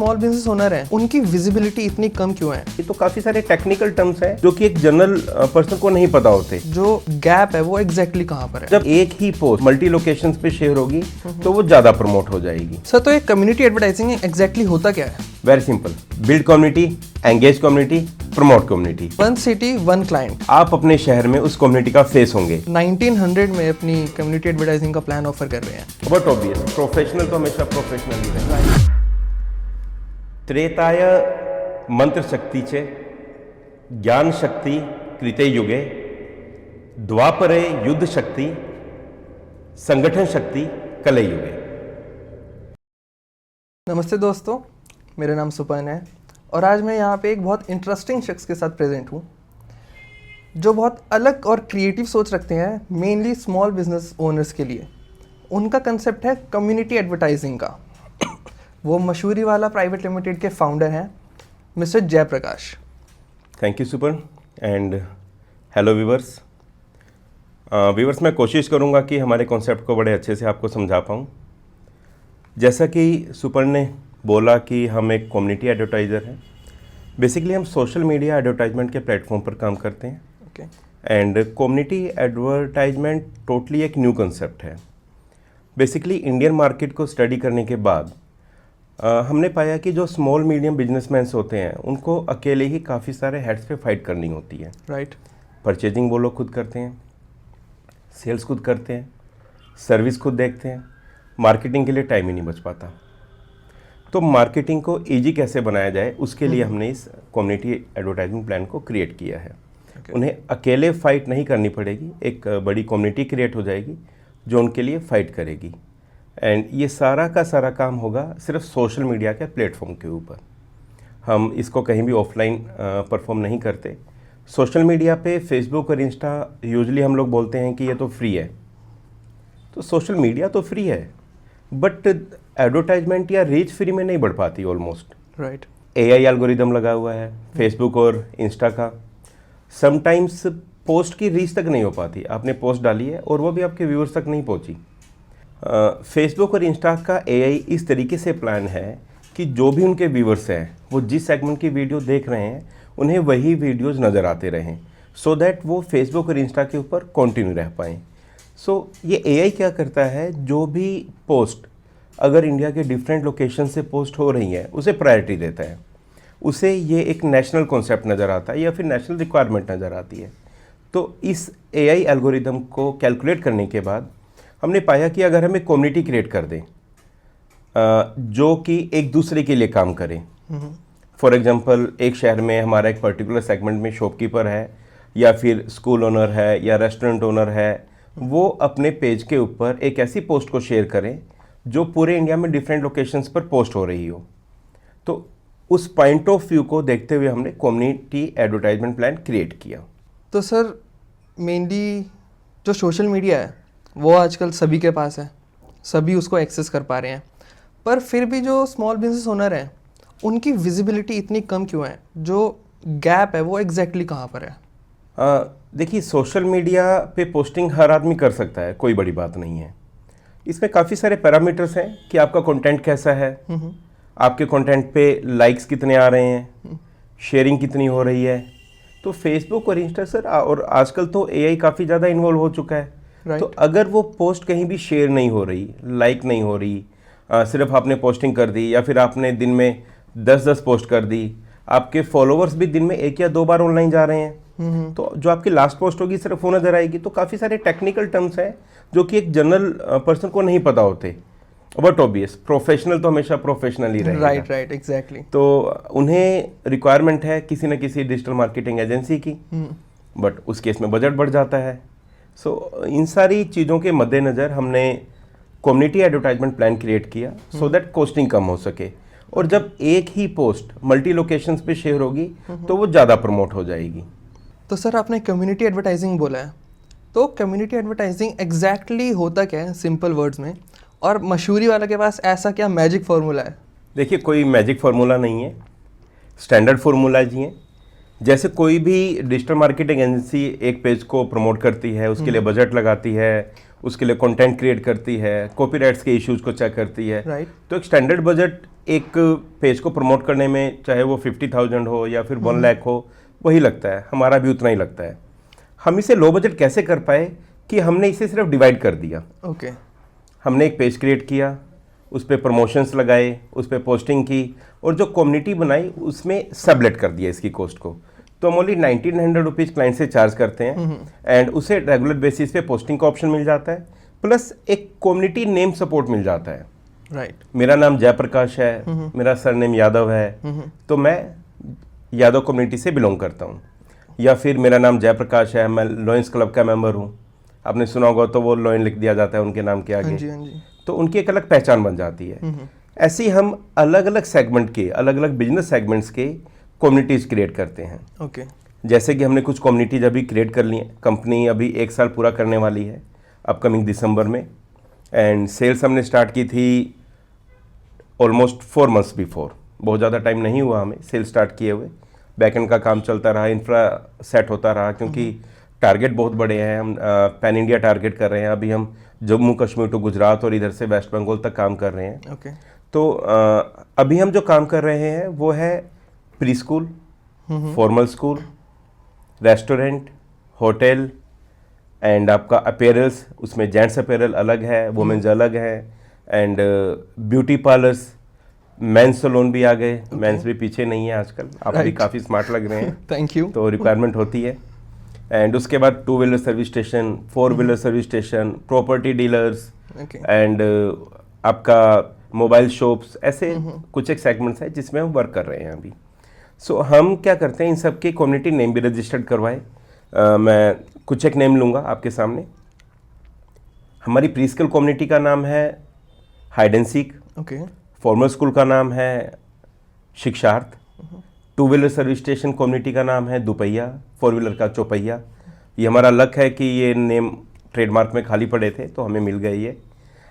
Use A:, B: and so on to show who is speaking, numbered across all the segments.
A: Small business owner हैं उनकी visibility इतनी कम क्यों है?
B: ये तो काफी सारे टेक्निकल टर्म्स हैं जो कि एक जनरल पर्सन को नहीं पता होते।
A: जो गैप है वो एग्जैक्टली कहाँ पर है?
B: जब एक ही पोस्ट मल्टी लोकेशंस पे शेयर होगी तो वो ज्यादा प्रमोट हो जाएगी।
A: सर, तो ये कम्युनिटी एडवर्टाइजिंग एग्जैक्टली होता क्या है?
B: Very simple, build community, engage community, promote community.
A: One city one client.
B: आप अपने शहर में उस कम्युनिटी का फेस होंगे।
A: 1900 में अपनी कम्युनिटी एडवर्टाइजिंग का प्लान ऑफर कर रहे हैं।
B: बट ऑब्वियस प्रोफेशनल तो हमेशा प्रोफेशनल ही रहे। त्रेताय मंत्र शक्तीचे, ज्ञान शक्ति कृते युगे, द्वापरे युद्ध शक्ति, संगठन शक्ति कले युगे।
A: नमस्ते दोस्तों, मेरा नाम सुपन है और आज मैं यहाँ पे एक बहुत इंटरेस्टिंग शख्स के साथ प्रेजेंट हूँ जो बहुत अलग और क्रिएटिव सोच रखते हैं, मेनली स्मॉल बिजनेस ओनर्स के लिए। उनका कंसेप्ट है कम्युनिटी एडवर्टाइजिंग का। वो मशहूरी वाला प्राइवेट लिमिटेड के फाउंडर हैं mister Jayaprakash.
B: Thank you Supan and hello viewers. Viewers, मैं कोशिश करूँगा कि हमारे कॉन्सेप्ट को बड़े अच्छे से आपको समझा पाऊँ। जैसा कि सुपन ने बोला कि हम एक कम्युनिटी एडवर्टाइज़र हैं। बेसिकली हम सोशल मीडिया एडवर्टाइजमेंट के प्लेटफॉर्म पर काम करते हैं। एंड कम्युनिटी एडवर्टाइजमेंट टोटली एक न्यू कंसेप्ट है। बेसिकली इंडियन मार्केट को स्टडी करने के बाद हमने पाया कि जो स्मॉल मीडियम बिजनेसमैन्स होते हैं उनको अकेले ही काफ़ी सारे हेड्स पे फाइट करनी होती है।
A: राइट।
B: परचेजिंग वो लोग खुद करते हैं, सेल्स खुद करते हैं, सर्विस खुद देखते हैं, मार्केटिंग के लिए टाइम ही नहीं बच पाता। तो मार्केटिंग को ईजी कैसे बनाया जाए उसके लिए हमने इस कम्युनिटी एडवर्टाइजिंग प्लान को क्रिएट किया है। उन्हें अकेले फाइट नहीं करनी पड़ेगी, एक बड़ी कम्युनिटी क्रिएट हो जाएगी जो उनके लिए फाइट करेगी। एंड ये सारा का सारा काम होगा सिर्फ सोशल मीडिया के प्लेटफॉर्म के ऊपर। हम इसको कहीं भी ऑफलाइन परफॉर्म नहीं करते। सोशल मीडिया पे फेसबुक और इंस्टा यूजुअली हम लोग बोलते हैं कि ये तो फ्री है। तो सोशल मीडिया तो फ्री है बट एडवर्टाइजमेंट या रीच फ्री में नहीं बढ़ पाती ऑलमोस्ट।
A: राइट।
B: एआई एल्गोरिदम लगा हुआ है फेसबुक और इंस्टा का। समटाइम्स पोस्ट की रीच तक नहीं हो पाती। आपने पोस्ट डाली है और वो भी आपके व्यूअर्स तक नहीं पहुंची। फेसबुक और इंस्टा का एआई इस तरीके से प्लान है कि जो भी उनके व्यूअर्स हैं वो जिस सेगमेंट की वीडियो देख रहे हैं उन्हें वही वीडियोज़ नज़र आते रहें, सो दैट वो फेसबुक और इंस्टा के ऊपर कंटिन्यू रह पाएँ। सो ये एआई क्या करता है, जो भी पोस्ट अगर इंडिया के डिफरेंट लोकेशन से पोस्ट हो रही है उसे प्रायोरिटी देता है। उसे ये एक नेशनल कॉन्सेप्ट नज़र आता है या फिर नेशनल रिक्वायरमेंट नज़र आती है। तो इस एआई एल्गोरिदम को कैलकुलेट करने के बाद हमने पाया कि अगर हम एक कम्युनिटी क्रिएट कर दें जो कि एक दूसरे के लिए काम करें। फॉर एग्जांपल, एक शहर में हमारा एक पर्टिकुलर सेगमेंट में शॉपकीपर है या फिर स्कूल ओनर है या रेस्टोरेंट ओनर है, वो अपने पेज के ऊपर एक ऐसी पोस्ट को शेयर करें जो पूरे इंडिया में डिफरेंट लोकेशंस पर पोस्ट हो रही हो। तो उस पॉइंट ऑफ व्यू को देखते हुए हमने कम्युनिटी एडवर्टाइजमेंट प्लान क्रिएट किया।
A: तो सर, मेनली जो सोशल मीडिया है वो आजकल सभी के पास है, सभी उसको एक्सेस कर पा रहे हैं, पर फिर भी जो स्मॉल बिजनेस ओनर हैं उनकी विजिबिलिटी इतनी कम क्यों है? जो गैप है वो एग्जैक्टली कहाँ पर है?
B: देखिए, सोशल मीडिया पे पोस्टिंग हर आदमी कर सकता है, कोई बड़ी बात नहीं है। इसमें काफ़ी सारे पैरामीटर्स हैं कि आपका कंटेंट कैसा है, आपके कंटेंट पे लाइक्स कितने आ रहे हैं, शेयरिंग कितनी हो रही है। तो फेसबुक और इंस्टा सर, और आजकल तो एआई काफ़ी ज़्यादा इन्वॉल्व हो चुका है।
A: Right.
B: तो अगर वो पोस्ट कहीं भी शेयर नहीं हो रही, लाइक नहीं हो रही, सिर्फ आपने पोस्टिंग कर दी या फिर आपने दिन में 10-10 पोस्ट कर दी, आपके फॉलोअर्स भी दिन में 1 या 2 बार ऑनलाइन जा रहे हैं, तो जो आपकी लास्ट पोस्ट होगी सिर्फ वो नज़र आएगी। तो काफ़ी सारे टेक्निकल टर्म्स हैं जो कि एक जनरल पर्सन को नहीं पता होते। बट ऑब्वियस प्रोफेशनल तो हमेशा प्रोफेशनल ही रहेगा।
A: Right, exactly.
B: तो उन्हें रिक्वायरमेंट है किसी न किसी डिजिटल मार्केटिंग एजेंसी की, बट उस केस में बजट बढ़ जाता है। सो इन सारी चीज़ों के मद्देनज़र हमने कम्युनिटी एडवर्टाइजमेंट प्लान क्रिएट किया सो दैट कॉस्टिंग कम हो सके। और जब एक ही पोस्ट मल्टी लोकेशंस पे शेयर होगी तो वो ज़्यादा प्रमोट हो जाएगी।
A: तो सर, आपने कम्युनिटी एडवर्टाइजिंग बोला है, तो कम्युनिटी एडवर्टाइजिंग एग्जैक्टली होता क्या है सिंपल वर्ड्स में? और मशहूरी वाला के पास ऐसा क्या मैजिक फार्मूला है?
B: देखिए, कोई मैजिक फार्मूला नहीं है, स्टैंडर्ड फार्मूला जी हैं। जैसे कोई भी डिजिटल मार्केटिंग एजेंसी एक पेज को प्रमोट करती है, उसके लिए बजट लगाती है, उसके लिए कंटेंट क्रिएट करती है, कॉपीराइट्स के इश्यूज को चेक करती है।
A: राइट।
B: तो एक स्टैंडर्ड बजट एक पेज को प्रमोट करने में, चाहे वो 50,000 हो या फिर 1 लाख हो, वही लगता है। हमारा भी उतना ही लगता है। हम इसे लो बजट कैसे कर पाए कि हमने इसे सिर्फ डिवाइड कर दिया।
A: ओके।
B: हमने एक पेज क्रिएट किया, उस पर प्रमोशंस लगाए, उस पर पोस्टिंग की, और जो कम्युनिटी बनाई उसमें सबलेट कर दिया इसकी कॉस्ट को। तो हम ओनली 1900 रुपीज़ क्लाइंट से चार्ज करते हैं एंड उसे रेगुलर बेसिस पे पोस्टिंग का ऑप्शन मिल जाता है, प्लस एक कम्युनिटी नेम सपोर्ट मिल जाता है।
A: राइट।
B: मेरा नाम जयप्रकाश है, मेरा सरनेम यादव है, तो मैं यादव कम्युनिटी से बिलोंग करता हूँ। या फिर मेरा नाम जयप्रकाश है, मैं लॉयंस क्लब का मेंबर हूँ, आपने सुना होगा, तो वो लॉयन लिख दिया जाता है उनके नाम के आगे।
A: हाँ जी, हाँ जी।
B: तो उनकी एक अलग पहचान बन जाती है। ऐसे ही हम अलग अलग सेगमेंट के, अलग अलग बिजनेस सेगमेंट्स के कम्युनिटीज़ क्रिएट करते हैं।
A: ओके।
B: जैसे कि हमने कुछ कम्युनिटीज अभी क्रिएट कर ली हैं। कंपनी अभी 1 साल पूरा करने वाली है अपकमिंग दिसंबर में, एंड सेल्स हमने स्टार्ट की थी ऑलमोस्ट 4 months बिफोर। बहुत ज़्यादा टाइम नहीं हुआ हमें सेल्स स्टार्ट किए हुए। बैकएंड का काम चलता रहा, इंफ्रा सेट होता रहा, क्योंकि टारगेट बहुत बड़े हैं। हम पैन इंडिया टारगेट कर रहे हैं। अभी हम जम्मू कश्मीर टू गुजरात और इधर से वेस्ट बंगाल तक काम कर रहे हैं।
A: ओके।
B: तो अभी हम जो काम कर रहे हैं वो है pre school, formal school, restaurant, hotel, and आपका अपीयरेंस, उसमें जेंट्स अपीयरल अलग है, वुमेन्स अलग है, and beauty parlours, men's salon भी आ गए। मेंस भी पीछे नहीं है आजकल, आप भी काफ़ी स्मार्ट लग रहे हैं।
A: Thank you.
B: तो रिक्वायरमेंट होती है। एंड उसके बाद 2 wheeler service station, 4 wheeler service station, property dealers,
A: okay.
B: And आपका मोबाइल शॉप्स, ऐसे कुछ एक सेगमेंट्स हैं जिसमें हम वर्क कर रहे हैं अभी। सो हम क्या करते हैं, इन सब के कम्युनिटी नेम भी रजिस्टर्ड करवाए। मैं कुछ एक नेम लूँगा आपके सामने। हमारी प्री स्कूल कम्युनिटी का नाम है hide and seek.
A: Okay.
B: Formal school का नाम है शिक्षार्थ। 2 व्हीलर सर्विस स्टेशन कम्युनिटी का नाम है दुपहिया, 4 व्हीलर का चौपहिया। ये हमारा लक है कि ये नेम ट्रेडमार्क में खाली पड़े थे तो हमें मिल गए ये,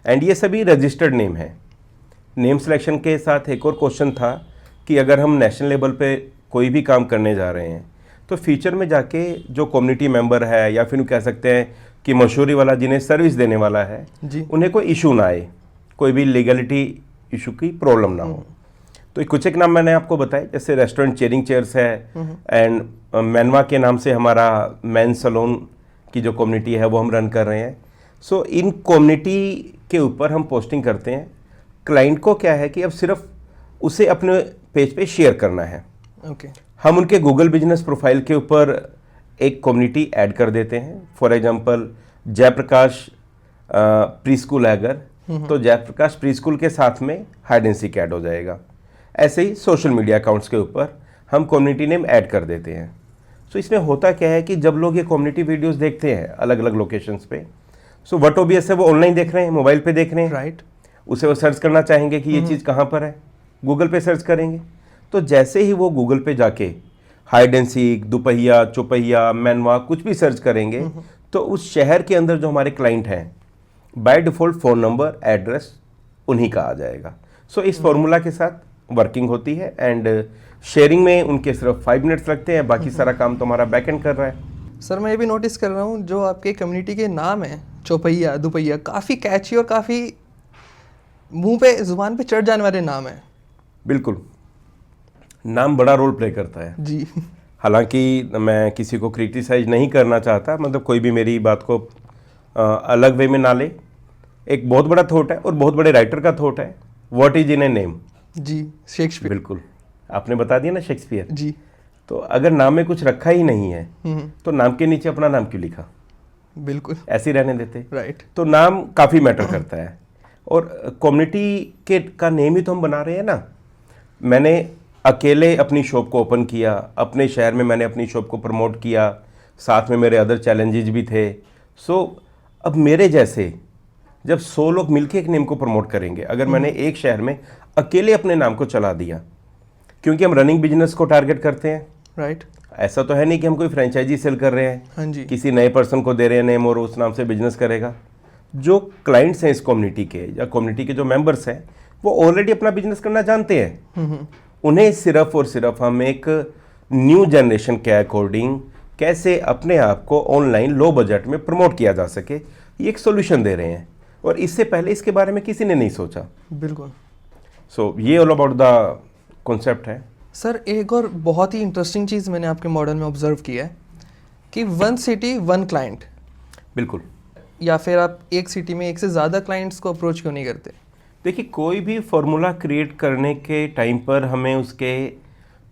B: एंड ये सभी रजिस्टर्ड नेम है। नेम सिलेक्शन के साथ एक और क्वेश्चन था कि अगर हम नेशनल लेवल पे कोई भी काम करने जा रहे हैं तो फ्यूचर में जाके जो कम्युनिटी मेंबर है, या फिर कह सकते हैं कि मशहूरी वाला जिन्हें सर्विस देने वाला है
A: जी,
B: उन्हें कोई इशू ना आए, कोई भी लीगलिटी इशू की प्रॉब्लम ना हो। तो कुछ एक नाम मैंने आपको बताए, जैसे रेस्टोरेंट चेयरिंग चेयर्स है, एंड मैनवा के नाम से हमारा मेन सैलून की जो कम्युनिटी है वो हम रन कर रहे हैं। सो इन कम्युनिटी के ऊपर हम पोस्टिंग करते हैं। क्लाइंट को क्या है कि अब सिर्फ उसे अपने पेज पे शेयर करना है।
A: ओके।
B: हम उनके गूगल बिजनेस प्रोफाइल के ऊपर एक कम्युनिटी ऐड कर देते हैं। For example Jayaprakash pre school है अगर, तो जयप्रकाश प्री स्कूल के साथ में हाइड एंड सीक ऐड हो जाएगा। ऐसे ही सोशल मीडिया अकाउंट्स के ऊपर हम कम्युनिटी नेम ऐड कर देते हैं। सो इसमें होता क्या है कि जब लोग ये कम्युनिटी वीडियोस देखते हैं अलग अलग लोकेशंस पे, सो व्हाट ओबीएस है वो ऑनलाइन देख रहे हैं, मोबाइल पे देख रहे हैं,
A: राइट।
B: उसे वो सर्च करना चाहेंगे कि ये चीज़ कहाँ पर है, गूगल पे सर्च करेंगे। तो जैसे ही वो गूगल पे जाके हाइड एंड सीक, दुपहिया, चौपहिया, मैनवा कुछ भी सर्च करेंगे तो उस शहर के अंदर जो हमारे क्लाइंट हैं by default phone number, address उन्हीं का आ जाएगा। सो इस फॉर्मूला के साथ वर्किंग होती है, एंड शेयरिंग में उनके सिर्फ 5 मिनट्स लगते हैं, बाकी सारा काम तो हमारा बैकएंड कर रहा है।
A: सर मैं ये भी नोटिस कर रहा हूँ जो आपके कम्युनिटी के नाम है चौपहिया, दुपहिया, काफ़ी कैची और काफ़ी मुंह पे ज़ुबान पे चढ़ जाने वाले नाम हैं।
B: बिल्कुल, नाम बड़ा रोल प्ले करता है
A: जी।
B: हालांकि मैं किसी को क्रिटिसाइज नहीं करना चाहता, मतलब कोई भी मेरी बात को अलग वे में ना ले। एक बहुत बड़ा थॉट है और बहुत बड़े राइटर का थॉट है, what is in a name.
A: जी, शेक्सपियर।
B: बिल्कुल, आपने बता दिया ना शेक्सपियर।
A: जी।
B: तो अगर नाम में कुछ रखा ही नहीं है तो नाम के नीचे अपना नाम क्यों लिखा,
A: बिल्कुल।
B: ऐसे ही रहने देते।
A: राइट।
B: तो नाम काफ़ी मैटर करता है, और कम्युनिटी के का नेम ही तो हम बना रहे हैं ना। मैंने अकेले अपनी शॉप को ओपन किया, अपने शहर में मैंने अपनी शॉप को प्रमोट किया, साथ में मेरे अदर चैलेंजेस भी थे। सो अब मेरे जैसे जब 100 लोग मिलके एक नेम को प्रमोट करेंगे, अगर मैंने एक शहर में अकेले अपने नाम को चला दिया, क्योंकि हम रनिंग बिजनेस को टारगेट करते हैं।
A: राइट।
B: ऐसा तो है नहीं कि हम कोई फ्रेंचाइजी सेल कर रहे हैं,
A: हाँ जी।
B: किसी नए पर्सन को दे रहे हैं नेम और उस नाम से बिजनेस करेगा। जो क्लाइंट्स हैं इस कम्युनिटी के, या कम्युनिटी के जो मेंबर्स हैं, वो ऑलरेडी अपना बिजनेस करना जानते हैं। उन्हें सिर्फ और सिर्फ हम एक न्यू जनरेशन के अकॉर्डिंग कैसे अपने आप को ऑनलाइन लो बजट में प्रमोट किया जा सके, ये एक सोल्यूशन दे रहे हैं, और इससे पहले इसके बारे में किसी ने नहीं सोचा।
A: बिल्कुल।
B: सो ये ऑल अबाउट द कॉन्सेप्ट है।
A: सर एक और बहुत ही इंटरेस्टिंग चीज़ मैंने आपके मॉडल में ऑब्जर्व किया है कि 1 सिटी 1 क्लाइंट।
B: बिल्कुल।
A: या फिर आप एक सिटी में एक से ज़्यादा क्लाइंट्स को अप्रोच क्यों नहीं करते?
B: देखिए, कोई भी फॉर्मूला क्रिएट करने के टाइम पर हमें उसके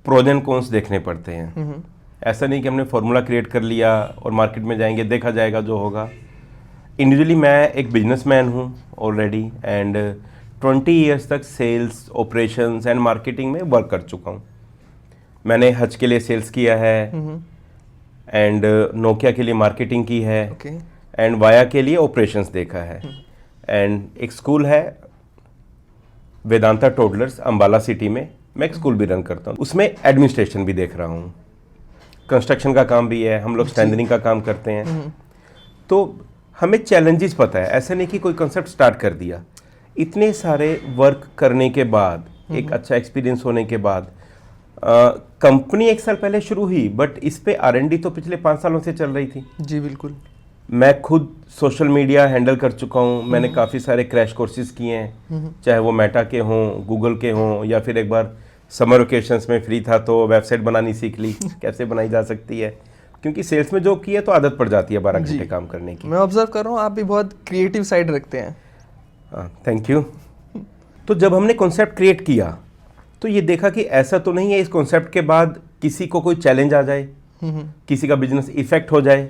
B: प्रोज एंड कॉन्स देखने पड़ते हैं। ऐसा नहीं कि हमने फार्मूला क्रिएट कर लिया और मार्केट में जाएंगे, देखा जाएगा जो होगा। इंडिविजुअली मैं एक बिजनेसमैन हूँ ऑलरेडी, एंड 20 इयर्स तक सेल्स, ऑपरेशंस एंड मार्केटिंग में वर्क कर चुका हूँ। मैंने हज के लिए सेल्स किया है, एंड नोकिया के लिए मार्केटिंग की है, एंड वाया के लिए ऑपरेशंस देखा है। एंड एक स्कूल है वेदांता टोडलर्स अंबाला सिटी में, मैं एक स्कूल भी रन करता हूँ, उसमें एडमिनिस्ट्रेशन भी देख रहा हूँ, कंस्ट्रक्शन का काम भी है, हम लोग स्टैंडरिंग का काम करते हैं। तो हमें चैलेंजेस पता है, ऐसा नहीं कि कोई कंसेप्ट स्टार्ट कर दिया। इतने सारे वर्क करने के बाद, एक अच्छा एक्सपीरियंस होने के बाद, कंपनी 1 साल पहले शुरू हुई, बट इस पे R&D तो पिछले 5 सालों से चल रही थी।
A: जी बिल्कुल।
B: मैं खुद सोशल मीडिया हैंडल कर चुका हूँ, मैंने काफ़ी सारे क्रैश कोर्सेज किए हैं, चाहे वो मेटा के हों, गूगल के हों, या फिर एक बार समर वेकेशंस में फ्री था तो वेबसाइट बनानी सीख ली कैसे बनाई जा सकती है, क्योंकि सेल्स में जो किया तो आदत पड़ जाती है 12 घंटे काम करने की।
A: मैं ऑब्जर्व कर रहा हूँ आप भी बहुत क्रिएटिव साइड रखते हैं।
B: हाँ, थैंक यू। तो जब हमने कॉन्सेप्ट क्रिएट किया तो ये देखा कि ऐसा तो नहीं है इस कॉन्सेप्ट के बाद किसी को कोई चैलेंज आ जाए, किसी का बिजनेस इफेक्ट हो जाए।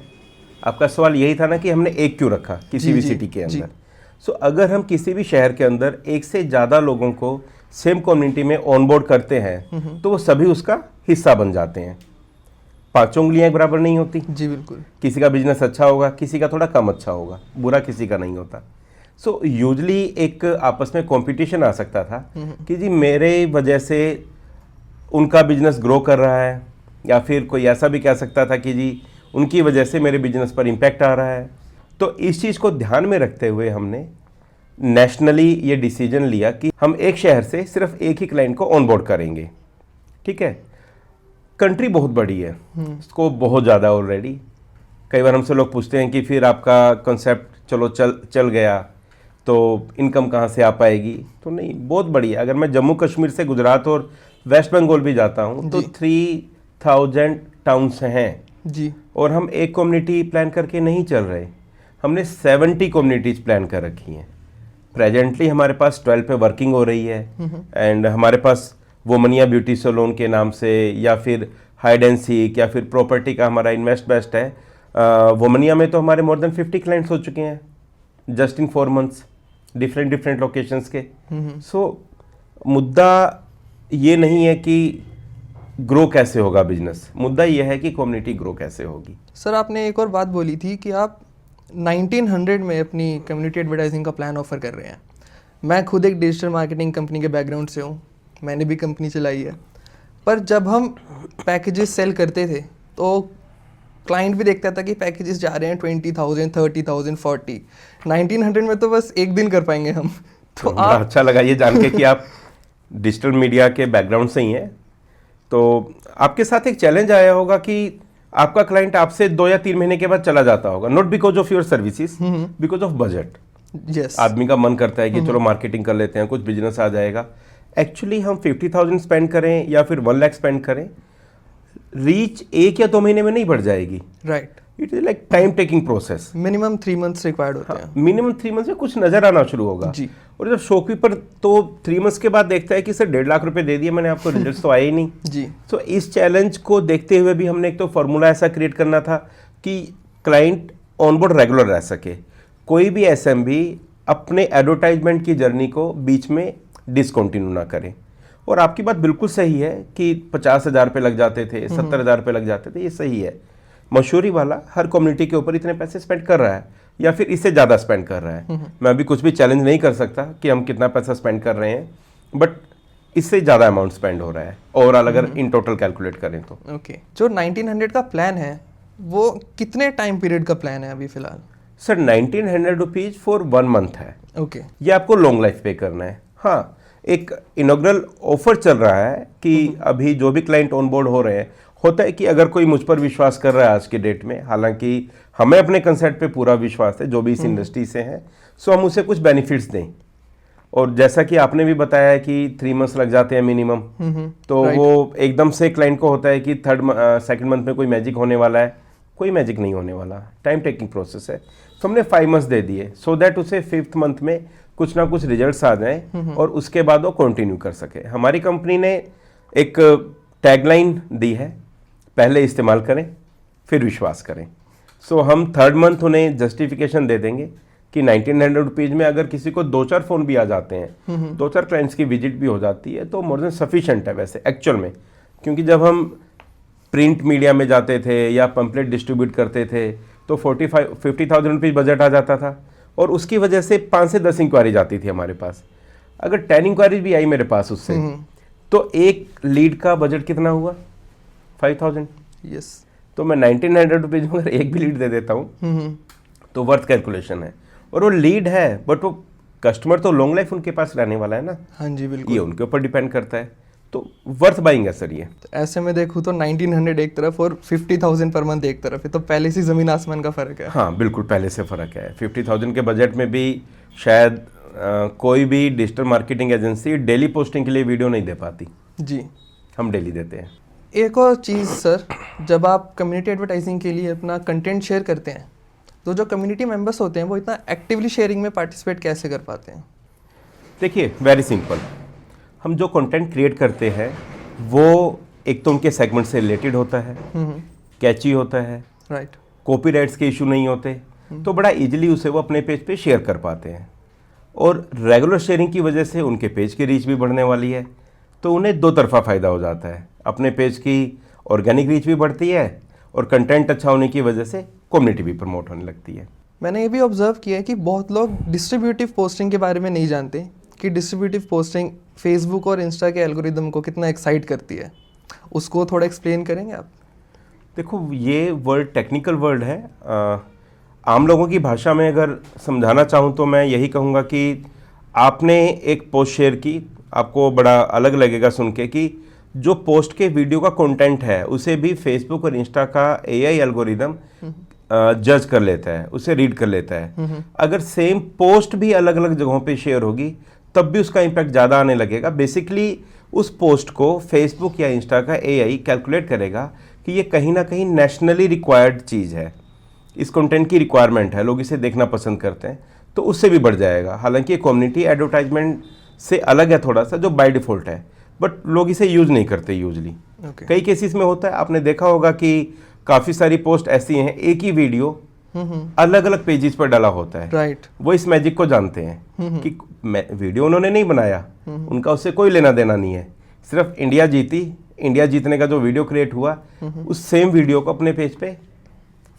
B: आपका सवाल यही था ना कि हमने एक क्यों रखा किसी भी सिटी के अंदर। सो अगर हम किसी भी शहर के अंदर एक से ज़्यादा लोगों को सेम कम्युनिटी में ऑनबोर्ड करते हैं तो वो सभी उसका हिस्सा बन जाते हैं। 5 उंगलियां बराबर नहीं होती।
A: जी बिल्कुल।
B: किसी का बिजनेस अच्छा होगा, किसी का थोड़ा कम अच्छा होगा, बुरा किसी का नहीं होता। सो यूजली एक आपस में कंपटीशन आ सकता था कि जी मेरे वजह से उनका बिजनेस ग्रो कर रहा है, या फिर कोई ऐसा भी कह सकता था कि जी उनकी वजह से मेरे बिजनेस पर इम्पैक्ट आ रहा है। तो इस चीज़ को ध्यान में रखते हुए हमने नेशनली ये डिसीजन लिया कि हम एक शहर से सिर्फ एक ही क्लाइंट को ऑनबोर्ड करेंगे। ठीक है, कंट्री बहुत बड़ी है, स्कोप बहुत ज़्यादा ऑलरेडी। कई बार हमसे लोग पूछते हैं कि फिर आपका कॉन्सेप्ट चलो चल गया तो इनकम कहाँ से आ पाएगी? तो नहीं, बहुत बड़ी है। अगर मैं जम्मू कश्मीर से गुजरात और वेस्ट बंगाल भी जाता हूँ तो 3000 टाउन्स हैं
A: जी, और
B: हम एक कम्युनिटी प्लान करके नहीं चल रहे, हमने 70 कम्युनिटीज़ प्लान कर रखी हैं। प्रेजेंटली हमारे पास 12 पे वर्किंग हो रही है, एंड हमारे पास वोमनिया ब्यूटी सैलून के नाम से, या फिर हाइड एंड सीक, या फिर प्रॉपर्टी का हमारा इन्वेस्ट बेस्ट है। वोमनिया में तो हमारे मोर देन 50 क्लाइंट्स हो चुके हैं just in 4 months, different locations के। सो मुद्दा ये नहीं है कि ग्रो कैसे होगा बिजनेस, मुद्दा यह है कि कम्युनिटी ग्रो कैसे होगी।
A: सर आपने एक और बात बोली थी कि आप 1900 में अपनी कम्युनिटी एडवर्टाइजिंग का प्लान ऑफर कर रहे हैं। मैं खुद एक डिजिटल मार्केटिंग कंपनी के बैकग्राउंड से हूँ, मैंने भी कंपनी चलाई है। पर जब हम पैकेजेस सेल करते थे तो क्लाइंट भी देखता था कि पैकेजेस जा रहे हैं 20,000, 30,000, 40। 1900 में तो बस एक दिन कर पाएंगे हम।
B: तो आप अच्छा लगा ये जान के कि आप डिजिटल मीडिया के बैकग्राउंड से ही हैं। तो आपके साथ एक चैलेंज आया होगा कि आपका क्लाइंट आपसे 2 या 3 महीने के बाद चला जाता होगा, not because of your services, because of budget.
A: Yes,
B: आदमी का मन करता है कि चलो मार्केटिंग कर लेते हैं, कुछ बिजनेस आ जाएगा। एक्चुअली हम 50,000 स्पेंड करें या फिर 1 लाख स्पेंड करें, रीच 1 या 2 महीने में नहीं बढ़ जाएगी।
A: Right,
B: it is like time taking process.
A: Minimum 3 months required होते हैं।
B: मिनिमम 3 मंथ्स में कुछ नजर आना शुरू होगा
A: जी।
B: और जब शॉपकीपर तो 3 मंथ्स के बाद देखता है कि सर 1.5 लाख रुपए दे दिए मैंने आपको, रिजल्ट तो आए ही नहीं।
A: जी।
B: तो इस चैलेंज को देखते हुए भी हमने एक तो फॉर्मूला ऐसा क्रिएट करना था कि क्लाइंट ऑनबोर्ड रेगुलर रह सके। कोई भी SMB अपने एडवर्टाइजमेंट की जर्नी को बीच में डिसकंटिन्यू ना करे। और आपकी बात बिल्कुल सही है कि 50,000 पे लग जाते थे, 70,000 पे लग जाते थे, ये सही है। मशहूरी वाला हर कम्युनिटी के ऊपर इतने पैसे स्पेंड कर रहा है या फिर इससे ज़्यादा स्पेंड कर रहा है। मैं अभी कुछ भी चैलेंज नहीं कर सकता कि हम कितना पैसा स्पेंड कर रहे हैं, बट इससे ज़्यादा अमाउंट स्पेंड हो रहा है ओवरऑल अगर इन टोटल कैलकुलेट करें तो।
A: ओके, जो 1900 का प्लान है वो कितने टाइम पीरियड का प्लान है अभी फिलहाल?
B: सर 1900 रुपीज़ फॉर 1 मंथ है।
A: ओके,
B: ये आपको लॉन्ग लाइफ पे करना है। हाँ, एक इनॉग्रल ऑफर चल रहा है कि अभी जो भी क्लाइंट ऑन बोर्ड हो रहे हैं होता है कि अगर कोई मुझ पर विश्वास कर रहा है आज के डेट में, हालांकि हमें अपने कंसेप्ट पे पूरा विश्वास है जो भी इस इंडस्ट्री से हैं, सो हम उसे कुछ बेनिफिट्स दें। और जैसा कि आपने भी बताया है कि 3 मंथ्स लग जाते हैं मिनिमम, तो वो एकदम से क्लाइंट को होता है कि सेकंड मंथ में कोई मैजिक होने वाला है। कोई मैजिक नहीं होने वाला, टाइम टेकिंग प्रोसेस है। तो हमने 5 मंथ्स दे दिए सो दैट उसे 5th मंथ में कुछ ना कुछ रिजल्ट्स आ जाएं और उसके बाद वो कंटिन्यू कर सके। हमारी कंपनी ने एक टैगलाइन दी है, पहले इस्तेमाल करें फिर विश्वास करें। सो हम 3rd मंथ उन्हें जस्टिफिकेशन दे देंगे कि 1900 रुपीज़ में अगर किसी को 2-4 फ़ोन भी आ जाते हैं, 2-4 क्लाइंट्स की विजिट भी हो जाती है, तो मोर देन सफिशेंट है वैसे एक्चुअल में। क्योंकि जब हम प्रिंट मीडिया में जाते थे या पंपलेट डिस्ट्रीब्यूट करते थे तो 50,000 रुपीज़ बजट आ जाता था और उसकी वजह से 5 से 10 इंक्वायरीज आती थी हमारे पास। अगर 10 इंक्वायरीज भी आई मेरे पास उससे, तो एक लीड का बजट कितना हुआ? 5,000।
A: यस।
B: तो मैं 1900 रुपीज़ में अगर एक भी लीड दे देता हूँ तो वर्थ कैलकुलेशन है। और वो लीड है बट वो कस्टमर तो लॉन्ग लाइफ उनके पास रहने वाला है ना।
A: हाँ जी बिल्कुल,
B: ये उनके ऊपर डिपेंड करता है, तो वर्थ बाइंग है सर ये।
A: तो ऐसे में देखूँ तो 1900 एक तरफ और 50,000 पर मंथ एक तरफ है, तो पहले से ज़मीन आसमान का फ़र्क है।
B: हाँ बिल्कुल, पहले से फ़र्क है। 50,000 के बजट में भी शायद कोई भी digital marketing agency daily posting के लिए वीडियो नहीं दे पाती।
A: जी,
B: हम डेली देते हैं।
A: एक और चीज़ सर, जब आप कम्युनिटी एडवर्टाइजिंग के लिए अपना कंटेंट शेयर करते हैं तो जो कम्युनिटी मेंबर्स होते हैं वो इतना एक्टिवली शेयरिंग में पार्टिसिपेट कैसे कर पाते हैं?
B: देखिए वेरी सिंपल, हम जो कंटेंट क्रिएट करते हैं वो एक तो उनके सेगमेंट से रिलेटेड होता है, कैची होता है,
A: राइट,
B: कॉपीराइट्स के इशू नहीं होते, तो बड़ा इजीली उसे वो अपने पेज पे शेयर कर पाते हैं। और रेगुलर शेयरिंग की वजह से उनके पेज की रीच भी बढ़ने वाली है, तो उन्हें दो तरफा फ़ायदा हो जाता है। अपने पेज की ऑर्गेनिक रीच भी बढ़ती है और कंटेंट अच्छा होने की वजह से कम्युनिटी भी प्रमोट होने लगती है।
A: मैंने ये भी ऑब्जर्व किया है कि बहुत लोग डिस्ट्रीब्यूटिव पोस्टिंग के बारे में नहीं जानते कि डिस्ट्रीब्यूटिव पोस्टिंग फेसबुक और इंस्टा के एल्गोरिदम को कितना एक्साइट करती है। उसको थोड़ा एक्सप्लेन करेंगे आप?
B: देखो ये वर्ड टेक्निकल वर्ड है, आम लोगों की भाषा में अगर समझाना चाहूँ तो मैं यही कहूँगा कि आपने एक पोस्ट शेयर की, आपको बड़ा अलग लगेगा सुन के कि जो पोस्ट के वीडियो का कंटेंट है उसे भी फेसबुक और इंस्टा का एआई एल्गोरिदम जज कर लेता है, उसे रीड कर लेता है। अगर सेम पोस्ट भी अलग अलग जगहों पे शेयर होगी तब भी उसका इम्पैक्ट ज़्यादा आने लगेगा। बेसिकली उस पोस्ट को फेसबुक या इंस्टा का एआई कैलकुलेट करेगा कि ये कहीं ना कहीं नेशनली रिक्वायर्ड चीज़ है, इस कंटेंट की रिक्वायरमेंट है, लोग इसे देखना पसंद करते हैं, तो उससे भी बढ़ जाएगा। हालांकि ये कम्युनिटी एडवर्टाइजमेंट से अलग है थोड़ा सा, जो बाय डिफ़ॉल्ट है, बट लोग इसे यूज़ नहीं करते यूजली। कई केसेस में होता है, आपने देखा होगा कि काफ़ी सारी पोस्ट ऐसी हैं, एक ही वीडियो अलग अलग पेजेस पर डाला होता है।
A: राइट,
B: वो इस मैजिक को जानते हैं कि वीडियो उन्होंने नहीं बनाया, उनका उससे कोई लेना देना नहीं है, सिर्फ इंडिया जीती, इंडिया जीतने का जो वीडियो क्रिएट हुआ उस सेम वीडियो को अपने पेज पे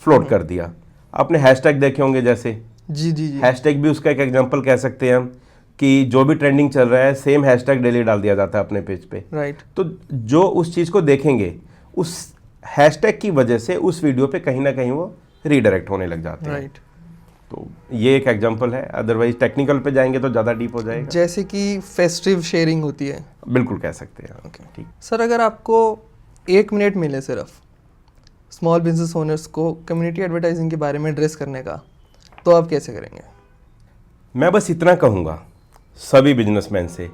B: फ्लोट कर दिया। आपने हैशटैग देखे होंगे, जैसे
A: जी जी जी,
B: हैशटैग भी उसका एक एग्जांपल कह सकते हैं हम, कि जो भी ट्रेंडिंग चल रहा है सेम हैशटैग डेली डाल दिया जाता है अपने पेज पे।
A: राइट,
B: तो जो उस चीज़ को देखेंगे उस हैशटैग की वजह से उस वीडियो पे कहीं ना कहीं वो रीडायरेक्ट होने लग जाते हैं।
A: राइट।
B: तो ये एक एग्जांपल है, अदरवाइज टेक्निकल पे जाएंगे तो ज़्यादा डीप हो जाएगा।
A: जैसे कि फेस्टिव शेयरिंग होती है।
B: बिल्कुल कह सकते हैं।
A: ओके
B: ठीक।
A: सर, अगर आपको 1 मिनट मिले सिर्फ स्मॉल बिजनेस ओनर्स को कम्युनिटी एडवर्टाइजिंग के बारे में एड्रेस करने का, तो आप कैसे करेंगे?
B: मैं बस इतना कहूँगा सभी बिजनेसमैन से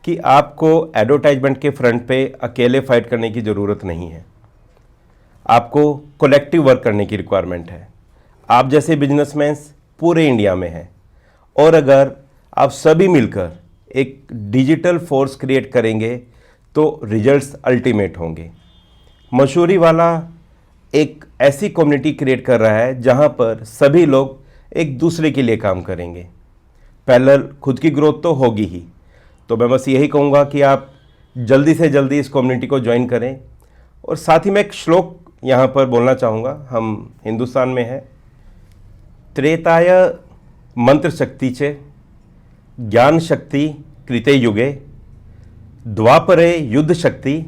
B: कि आपको एडवर्टाइजमेंट के फ्रंट पे अकेले फाइट करने की ज़रूरत नहीं है, आपको कलेक्टिव वर्क करने की रिक्वायरमेंट है। आप जैसे बिजनेसमैन पूरे इंडिया में हैं और अगर आप सभी मिलकर एक डिजिटल फोर्स क्रिएट करेंगे तो रिजल्ट्स अल्टीमेट होंगे। मशहूरी वाला एक ऐसी कम्युनिटी क्रिएट कर रहा है जहां पर सभी लोग एक दूसरे के लिए काम करेंगे। पैरेलल खुद की ग्रोथ तो होगी ही, तो मैं बस यही कहूँगा कि आप जल्दी से जल्दी इस कम्युनिटी को ज्वाइन करें। और साथ ही मैं एक श्लोक यहाँ पर बोलना चाहूँगा, हम हिंदुस्तान में है, त्रेताय मंत्र शक्ति चे ज्ञान शक्ति कृते युगे, द्वापरे युद्ध शक्ति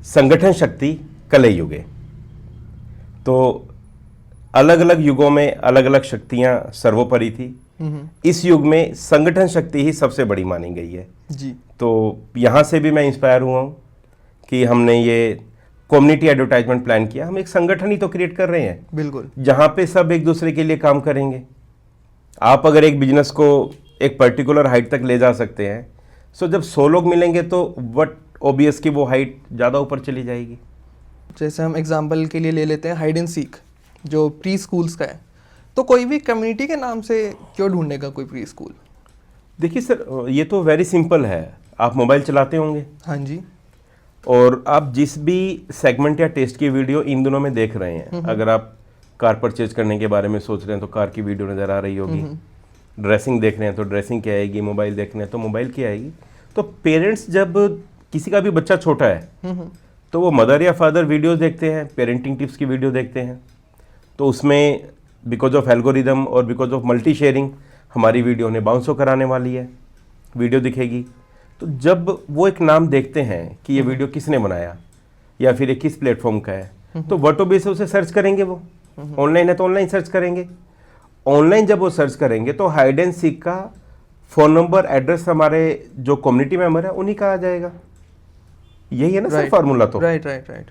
B: संगठन शक्ति कले युगे। तो अलग अलग युगों में अलग अलग शक्तियाँ सर्वोपरि थी, इस युग में संगठन शक्ति ही सबसे बड़ी मानी गई है
A: जी।
B: तो यहाँ से भी मैं इंस्पायर हुआ हूँ कि हमने ये कम्युनिटी एडवर्टाइजमेंट प्लान किया, हम एक संगठन ही तो क्रिएट कर रहे हैं
A: बिल्कुल।
B: जहां पे सब एक दूसरे के लिए काम करेंगे। आप अगर एक बिजनेस को एक पर्टिकुलर हाइट तक ले जा सकते हैं, सो जब 100 लोग मिलेंगे तो वट ओबियस की वो हाइट ज़्यादा ऊपर चली जाएगी।
A: जैसे हम एग्जांपल के लिए ले लेते हैं हाइड एंड सीक, जो प्री स्कूल्स का है, तो कोई भी कम्युनिटी के नाम से क्यों ढूंढेगा कोई प्री स्कूल?
B: देखिए सर, ये तो वेरी सिंपल है। आप मोबाइल चलाते होंगे,
A: हाँ जी।
B: और आप जिस भी सेगमेंट या टेस्ट की वीडियो इन दिनों में देख रहे हैं, अगर आप कार परचेज करने के बारे में सोच रहे हैं तो कार की वीडियो नज़र आ रही होगी, ड्रेसिंग देख रहे हैं तो ड्रेसिंग की आएगी, मोबाइल देख रहे हैं तो मोबाइल की आएगी। तो पेरेंट्स, जब किसी का भी बच्चा छोटा है तो वो मदर या फादर वीडियोस देखते हैं, पेरेंटिंग टिप्स की वीडियो देखते हैं, तो उसमें बिकॉज ऑफ एल्गोरिदम और बिकॉज ऑफ मल्टी शेयरिंग हमारी वीडियो उन्हें बाउंस कराने वाली है, वीडियो दिखेगी। तो जब वो एक नाम देखते हैं कि ये वीडियो किसने बनाया या फिर ये किस प्लेटफॉर्म का है, तो व्हाट बेस उसे सर्च करेंगे। वो ऑनलाइन है तो ऑनलाइन सर्च करेंगे। ऑनलाइन जब वो सर्च करेंगे तो हाइड एंड सीक का फ़ोन नंबर, एड्रेस हमारे जो कम्युनिटी मेंबर है उन्हीं का आ जाएगा। यही है ना सर फार्मूला? तो
A: राइट।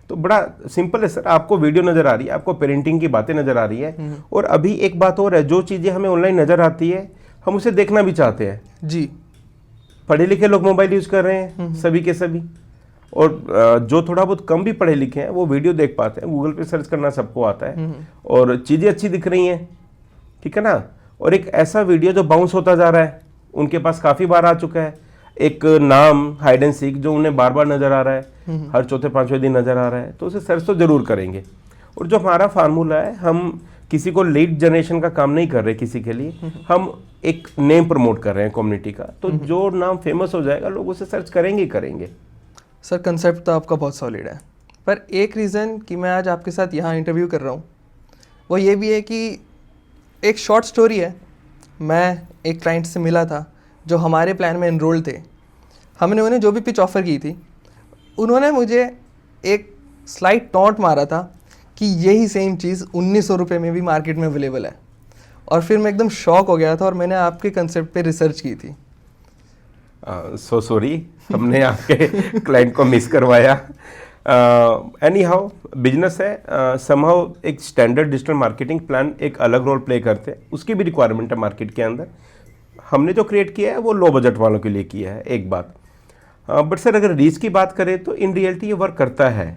B: तो बड़ा सिंपल है सर। आपको वीडियो नज़र आ रही है, आपको पेरेंटिंग की बातें नज़र आ रही है, और अभी एक बात और है, जो चीज़ें हमें ऑनलाइन नज़र आती है हम उसे देखना भी चाहते हैं
A: जी।
B: पढ़े लिखे लोग मोबाइल यूज़ कर रहे हैं, सभी के सभी, और जो थोड़ा बहुत कम भी पढ़े लिखे हैं वो वीडियो देख पाते हैं। गूगल पे सर्च करना सबको आता है, और चीज़ें अच्छी दिख रही हैं, ठीक है ना। और एक ऐसा वीडियो जो बाउंस होता जा रहा है, उनके पास काफ़ी बार आ चुका है, एक नाम हाइड एंड सीक जो उन्हें बार बार नज़र आ रहा है, हर चौथे पांचवें दिन नज़र आ रहा है, तो उसे सर्च तो ज़रूर करेंगे। और जो हमारा फार्मूला है, हम किसी को लीड जनरेशन का काम नहीं कर रहे किसी के लिए, हम एक नेम प्रमोट कर रहे हैं कम्युनिटी का। तो जो नाम फेमस हो जाएगा लोग उसे सर्च करेंगे ही करेंगे।
A: सर कंसेप्ट तो आपका बहुत सॉलिड है, पर एक रीज़न कि मैं आज आपके साथ यहाँ इंटरव्यू कर रहा हूँ वो ये भी है कि एक शॉर्ट स्टोरी है। मैं एक क्लाइंट से मिला था जो हमारे प्लान में एनरोल थे। हमने उन्हें जो भी पिच ऑफ़र की थी, उन्होंने मुझे एक स्लाइट टॉन्ट मारा था कि यही सेम चीज़ 1900 रुपये में भी मार्केट में अवेलेबल है। और फिर मैं एकदम शॉक हो गया था और मैंने आपके कंसेप्ट पे रिसर्च की थी।
B: सो सॉरी, हमने आपके क्लाइंट को मिस करवाया। एनी हाउ, बिजनेस है, समहाउ एक स्टैंडर्ड डिजिटल मार्केटिंग प्लान एक अलग रोल प्ले करते हैं, उसकी भी रिक्वायरमेंट है मार्केट के अंदर। हमने जो क्रिएट किया है वो लो बजट वालों के लिए किया है, एक बात। बट सर अगर रीच की बात करें तो इन रियलिटी ये वर्क करता है।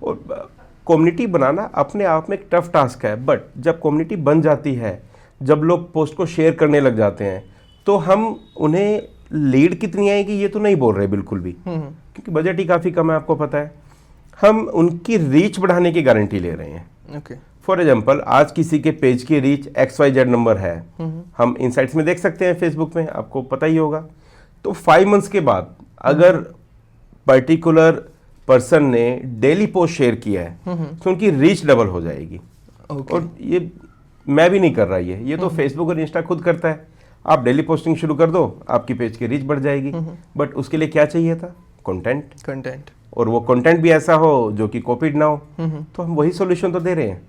B: और कम्युनिटी बनाना अपने आप में एक टफ टास्क है, बट जब कम्युनिटी बन जाती है, जब लोग पोस्ट को शेयर करने लग जाते हैं, तो हम उन्हें लीड कितनी आएगी ये तो नहीं बोल रहे बिल्कुल भी, क्योंकि बजट ही काफ़ी कम है, आपको पता है। हम उनकी रीच बढ़ाने की गारंटी ले रहे हैं।
A: ओके।
B: फॉर एग्जाम्पल, आज किसी के पेज की रीच XYZ नंबर है, हम इनसाइट्स में देख सकते हैं, फेसबुक में आपको पता ही होगा। तो 5 मंथ्स के बाद अगर पर्टिकुलर पर्सन ने डेली पोस्ट शेयर किया है तो उनकी रीच डबल हो जाएगी। और ये मैं भी नहीं कर रहा, ये तो फेसबुक और इंस्टा खुद करता है। आप डेली पोस्टिंग शुरू कर दो, आपकी पेज की रीच बढ़ जाएगी। बट उसके लिए क्या चाहिए था? कंटेंट। और वो कंटेंट भी ऐसा हो जो कि कॉपीड ना हो। तो हम वही सॉल्यूशन तो दे रहे हैं।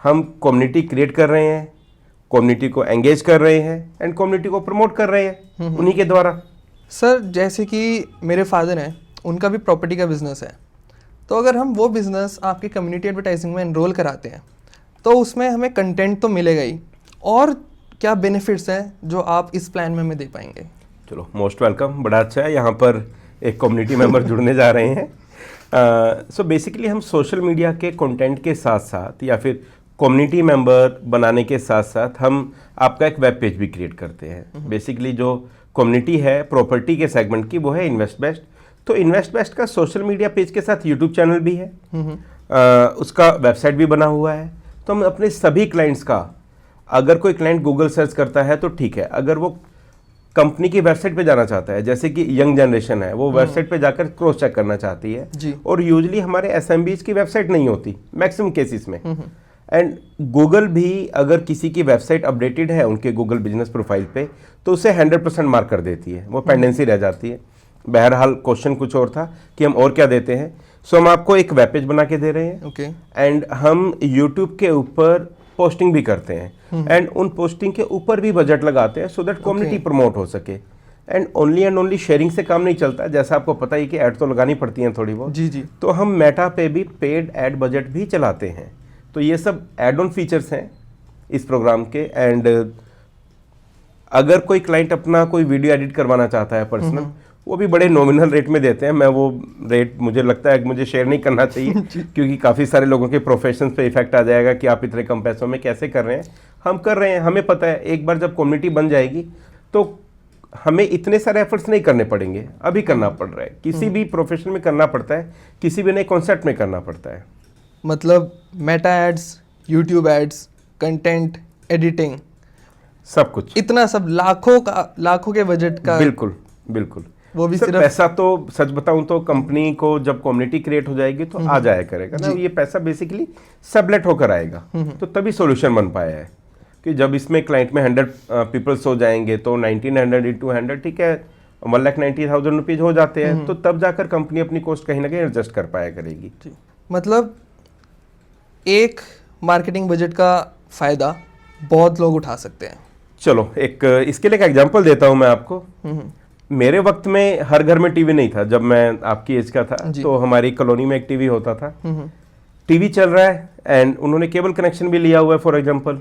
B: हम कम्युनिटी क्रिएट कर रहे हैं, कम्युनिटी को एंगेज कर रहे हैं, एंड कम्युनिटी को प्रमोट कर रहे हैं उन्हीं के द्वारा।
A: सर जैसे कि मेरे फादर हैं, उनका भी प्रॉपर्टी का बिजनेस है, तो अगर हम वो बिज़नेस आपकी कम्युनिटी एडवर्टाइजिंग में एनरोल कराते हैं तो उसमें हमें कंटेंट तो मिलेगा ही, और क्या बेनिफिट्स हैं जो आप इस प्लान में हमें दे पाएंगे?
B: चलो, मोस्ट वेलकम। बड़ा अच्छा है, यहाँ पर एक कम्युनिटी मेंबर जुड़ने जा रहे हैं। सो बेसिकली हम सोशल मीडिया के कंटेंट के साथ साथ या फिर कम्युनिटी मेंबर बनाने के साथ साथ हम आपका एक वेब पेज भी क्रिएट करते हैं। बेसिकली जो कम्युनिटी है प्रॉपर्टी के सेगमेंट की, वो है इन्वेस्ट बेस्ट। तो इन्वेस्ट बेस्ट का सोशल मीडिया पेज के साथ यूट्यूब चैनल भी है, उसका वेबसाइट भी बना हुआ है। तो हम अपने सभी क्लाइंट्स का, अगर कोई क्लाइंट गूगल सर्च करता है तो ठीक है, अगर वो कंपनी की वेबसाइट पे जाना चाहता है, जैसे कि यंग जनरेशन है, वो वेबसाइट पे जाकर क्रॉस चेक करना चाहती है
A: जी।
B: और यूजली हमारे एसएमबीज की वेबसाइट नहीं होती मैक्सिमम केसेस में। एंड गूगल भी अगर किसी की वेबसाइट अपडेटेड है उनके गूगल बिजनेस प्रोफाइल पे, तो उसे 100% मार्क कर देती है, वो पेंडेंसी रह जाती है। बहरहाल क्वेश्चन कुछ और था कि हम और क्या देते हैं। सो हम आपको एक वेब पेज बना के दे रहे हैं।
A: ओके।
B: एंड हम यूट्यूब के ऊपर पोस्टिंग भी करते हैं, एंड उन पोस्टिंग के ऊपर भी बजट लगाते हैं सो दैट कम्युनिटी प्रमोट हो सके। एंड ओनली शेयरिंग से काम नहीं चलता, जैसा आपको पता ही कि ऐड तो लगानी पड़ती हैं थोड़ी बहुत।
A: जी जी।
B: तो हम मेटा पे भी पेड ऐड बजट भी चलाते हैं। तो ये सब एड ऑन फीचर्स हैं इस प्रोग्राम के। एंड अगर कोई क्लाइंट अपना कोई वीडियो एडिट करवाना चाहता है पर्सनल, वो भी बड़े नॉमिनल रेट में देते हैं। मैं वो रेट मुझे लगता है कि मुझे शेयर नहीं करना चाहिए क्योंकि काफ़ी सारे लोगों के प्रोफेशन पे इफेक्ट आ जाएगा कि आप इतने कम पैसों में कैसे कर रहे हैं। हम कर रहे हैं, हमें पता है एक बार जब कम्युनिटी बन जाएगी तो हमें इतने सारे एफर्ट्स नहीं करने पड़ेंगे, अभी करना पड़ रहा है। किसी भी प्रोफेशन में करना पड़ता है, किसी भी नए कॉन्सेप्ट में करना पड़ता है।
A: मतलब Meta ads, YouTube ads, content editing,
B: सब कुछ,
A: इतना सब लाखों के बजट का।
B: बिल्कुल बिल्कुल।
A: वो भी
B: सर
A: सिर्फ
B: पैसा तो सच बताऊं तो कंपनी को जब कम्युनिटी क्रिएट हो जाएगी तो आ जाया करेगा ना। ये पैसा बेसिकली सबलेट होकर आएगा, तो तभी सॉल्यूशन बन पाया है। कि जब इसमें क्लाइंट में 100 पीपल्स हो जाएंगे तो 1900 इंटू 100, ठीक है, 1,90,000 रुपीज हो जाते हैं। तो तब जाकर कंपनी अपनी कॉस्ट कहीं ना कहीं एडजस्ट कर पाया करेगी।
A: मतलब एक मार्केटिंग बजट का फायदा बहुत लोग उठा सकते हैं।
B: चलो एक इसके लिए एक एग्जांपल देता हूं मैं आपको। मेरे वक्त में हर घर में टीवी नहीं था। जब मैं आपकी एज का था तो हमारी कॉलोनी में एक टीवी होता था। टीवी चल रहा है एंड उन्होंने केबल कनेक्शन भी लिया हुआ है फॉर एग्जांपल,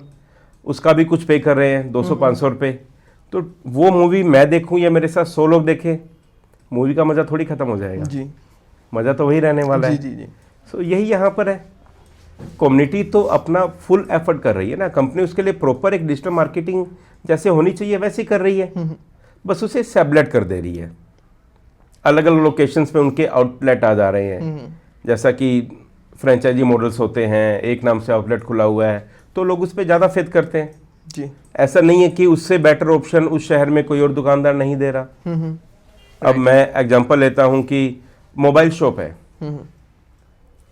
B: उसका भी कुछ पे कर रहे हैं 200-500 रुपये। तो वो मूवी मैं देखूं या मेरे साथ 100 लोग देखें, मूवी का मज़ा थोड़ी ख़त्म हो जाएगा
A: जी।
B: मज़ा तो वही रहने वाला है।
A: जी जी।
B: सो यही यहाँ पर है। कम्युनिटी तो अपना फुल एफर्ट कर रही है ना, कंपनी उसके लिए प्रॉपर एक डिजिटल मार्केटिंग जैसे होनी चाहिए वैसे कर रही है, बस उसे सेबलेट कर दे रही है। अलग अलग लोकेशंस पे उनके आउटलेट आ जा रहे हैं, जैसा कि फ्रेंचाइजी मॉडल्स होते हैं, एक नाम से आउटलेट खुला हुआ है तो लोग उस पर ज़्यादा फेथ करते हैं
A: जी।
B: ऐसा नहीं है कि उससे बेटर ऑप्शन उस शहर में कोई और दुकानदार नहीं दे रहा। अब मैं एग्जांपल लेता हूं कि मोबाइल शॉप है,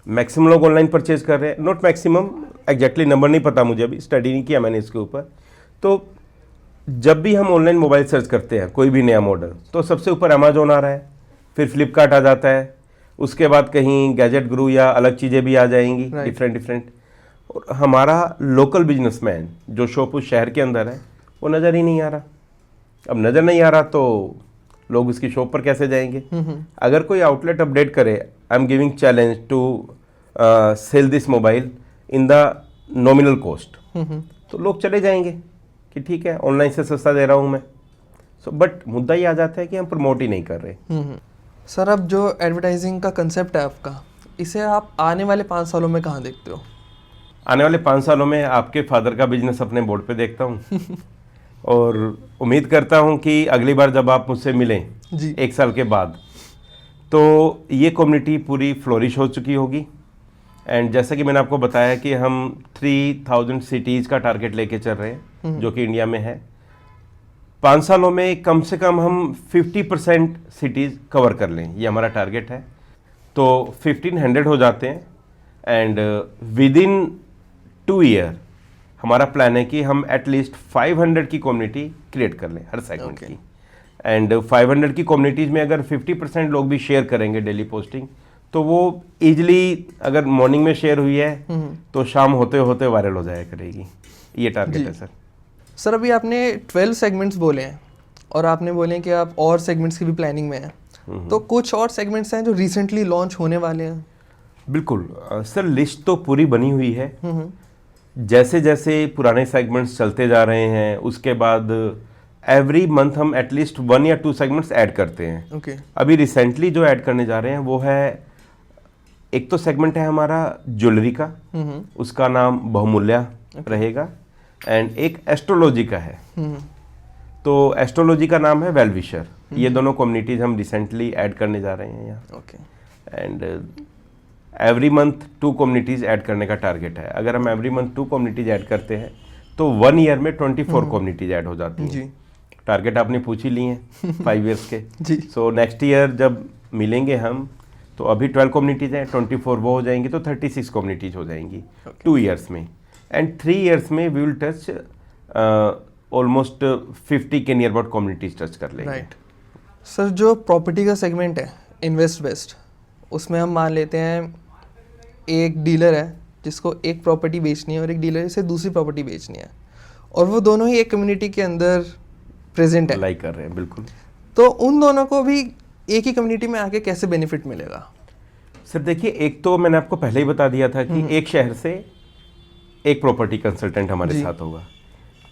B: मैक्सिमम लोग ऑनलाइन परचेज कर रहे हैं, नॉट मैक्सिमम, एग्जैक्टली नंबर नहीं पता मुझे, अभी स्टडी नहीं किया मैंने इसके ऊपर। तो जब भी हम ऑनलाइन मोबाइल सर्च करते हैं कोई भी नया मॉडल, तो सबसे ऊपर अमेजोन आ रहा है, फिर फ्लिपकार्ट आ जाता है, उसके बाद कहीं गैजेट गुरु या अलग चीज़ें भी आ जाएंगी डिफरेंट। और हमारा लोकल बिजनेसमैन जो शॉप उस शहर के अंदर है वो नज़र ही नहीं आ रहा। अब नज़र नहीं आ रहा तो लोग उसकी शॉप पर कैसे जाएंगे? अगर कोई आउटलेट अपडेट करे, I am giving challenge to sell this mobile in the nominal cost, तो लोग चले जाएंगे कि ठीक है ऑनलाइन से सस्ता दे रहा हूँ मैं। सो बट मुद्दा ये आ जाता है कि हम प्रमोट ही नहीं कर रहे।
A: सर अब जो एडवर्टाइजिंग का कंसेप्ट है आपका, इसे आप आने वाले 5 सालों में कहाँ देखते हो?
B: आने वाले 5 सालों में आपके फादर का बिजनेस अपने बोर्ड पे देखता हूँ और उम्मीद करता हूँ कि अगली बार जब आप मुझसे मिलें
A: जी।
B: 1 साल के बाद, तो ये कम्युनिटी पूरी फ्लोरिश हो चुकी होगी। एंड जैसा कि मैंने आपको बताया कि हम 3000 सिटीज़ का टारगेट लेके चल रहे हैं जो कि इंडिया में है। 5 सालों में कम से कम हम 50% सिटीज़ कवर कर लें, ये हमारा टारगेट है। तो 1500 हो जाते हैं एंड विद इन 2 ईयर हमारा प्लान है कि हम एटलीस्ट 500 की कम्युनिटी क्रिएट कर लें हर सेगमेंट की। एंड 500 की कम्युनिटीज़ में अगर 50% लोग भी शेयर करेंगे डेली पोस्टिंग, तो वो इजीली अगर मॉर्निंग में शेयर हुई है तो शाम होते होते वायरल हो जाया करेगी। ये टारगेट है सर।
A: सर अभी आपने 12 सेगमेंट्स बोले हैं और आपने बोले कि आप और सेगमेंट्स की भी प्लानिंग में हैं, तो कुछ और सेगमेंट्स हैं जो रिसेंटली लॉन्च होने वाले हैं?
B: बिल्कुल सर, लिस्ट तो पूरी बनी हुई है। जैसे जैसे पुराने सेगमेंट्स चलते जा रहे हैं उसके बाद एवरी मंथ हम एटलीस्ट 1 या 2 सेगमेंट्स ऐड करते हैं। अभी रिसेंटली जो ऐड करने जा रहे हैं वो है, एक तो सेगमेंट है हमारा ज्वेलरी का, उसका नाम बहुमूल्य रहेगा, एंड एक एस्ट्रोलॉजी का है, तो एस्ट्रोलॉजी का नाम है वेलविशर। ये दोनों कम्युनिटीज हम रिसेंटली ऐड करने जा रहे हैं यहाँ। And every month 2 communities add करने का टारगेट है। अगर हम एवरी मंथ 2 कम्युनिटीज ऐड करते हैं तो 1 ईयर में 24 कम्युनिटीज ऐड हो जाती हैं। टारगेट आपने पूछ ही लिए हैं 5 ईयर्स के। सो नेक्स्ट ईयर जब मिलेंगे हम, तो अभी 12 कम्युनिटीज हैं, 24 वो हो जाएंगी तो 36 कम्युनिटीज हो जाएंगी 2 ईयर्स में। एंड 3 ईयर्स में वी विल टच ऑलमोस्ट 50 के नियर अबाउट कम्युनिटीज टच कर लेंगे।
A: सर जो प्रॉपर्टी का सेगमेंट है इन्वेस्ट बेस्ट, उसमें हम मान लेते हैं एक डीलर है जिसको एक प्रॉपर्टी बेचनी है और एक डीलर से दूसरी प्रॉपर्टी बेचनी है, और वो दोनों ही एक कम्युनिटी के अंदर प्रेजेंट है,
B: लाइक कर रहे हैं। बिल्कुल।
A: तो उन दोनों को भी एक ही कम्युनिटी में आके कैसे बेनिफिट मिलेगा?
B: सर देखिए, एक तो मैंने आपको पहले ही बता दिया था कि एक शहर से एक प्रॉपर्टी कंसल्टेंट हमारे साथ होगा,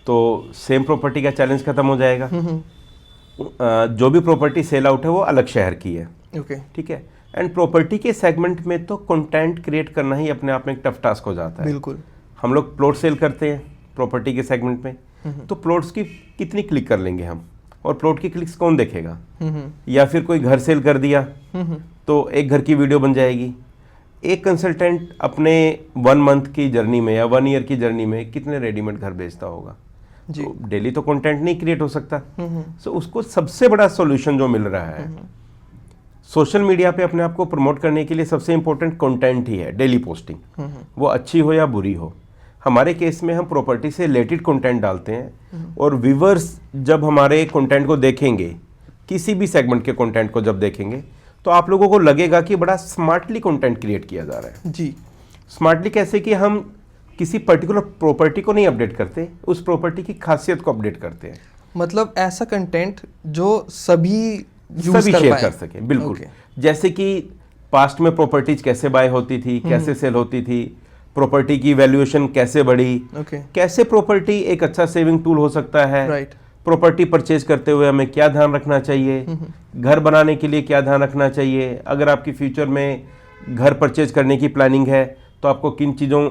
B: तो सेम प्रॉपर्टी का चैलेंज खत्म हो जाएगा। जो भी प्रॉपर्टी सेल आउट है वो अलग शहर की है।
A: ओके।
B: ठीक है। एंड प्रॉपर्टी के सेगमेंट में तो कंटेंट क्रिएट करना ही अपने आप में एक टफ टास्क हो जाता है।
A: बिल्कुल।
B: हम लोग प्लॉट सेल करते हैं प्रॉपर्टी के सेगमेंट में, तो प्लॉट्स की कितनी क्लिक कर लेंगे हम, और प्लॉट की क्लिक्स कौन देखेगा? या फिर कोई घर सेल कर दिया तो एक घर की वीडियो बन जाएगी। एक कंसल्टेंट अपने 1 मंथ की जर्नी में या 1 ईयर की जर्नी में कितने रेडीमेड घर बेचता होगा?
A: जी।
B: तो डेली तो कंटेंट नहीं क्रिएट हो सकता। सो उसको सबसे बड़ा सॉल्यूशन जो मिल रहा है सोशल मीडिया पे अपने आप को प्रमोट करने के लिए, सबसे इंपॉर्टेंट कंटेंट ही है, डेली पोस्टिंग, वो अच्छी हो या बुरी हो। हमारे केस में हम प्रॉपर्टी से रिलेटेड कंटेंट डालते हैं, और व्यूअर्स जब हमारे कंटेंट को देखेंगे, किसी भी सेगमेंट के कंटेंट को जब देखेंगे, तो आप लोगों को लगेगा कि बड़ा स्मार्टली कंटेंट क्रिएट किया जा रहा है।
A: जी।
B: स्मार्टली कैसे कि हम किसी पर्टिकुलर प्रॉपर्टी को नहीं अपडेट करते, उस प्रॉपर्टी की खासियत को अपडेट करते हैं।
A: मतलब ऐसा कंटेंट जो सभी
B: शेयर कर सके। बिल्कुल। जैसे कि पास्ट में प्रॉपर्टीज कैसे बाय होती थी, कैसे सेल होती थी, प्रॉपर्टी की वैल्यूएशन कैसे बढ़ी, कैसे प्रॉपर्टी एक अच्छा सेविंग टूल हो सकता है, प्रॉपर्टी परचेज करते हुए हमें क्या ध्यान रखना चाहिए, घर बनाने के लिए क्या ध्यान रखना चाहिए, अगर आपकी फ्यूचर में घर परचेज करने की प्लानिंग है तो आपको किन चीज़ों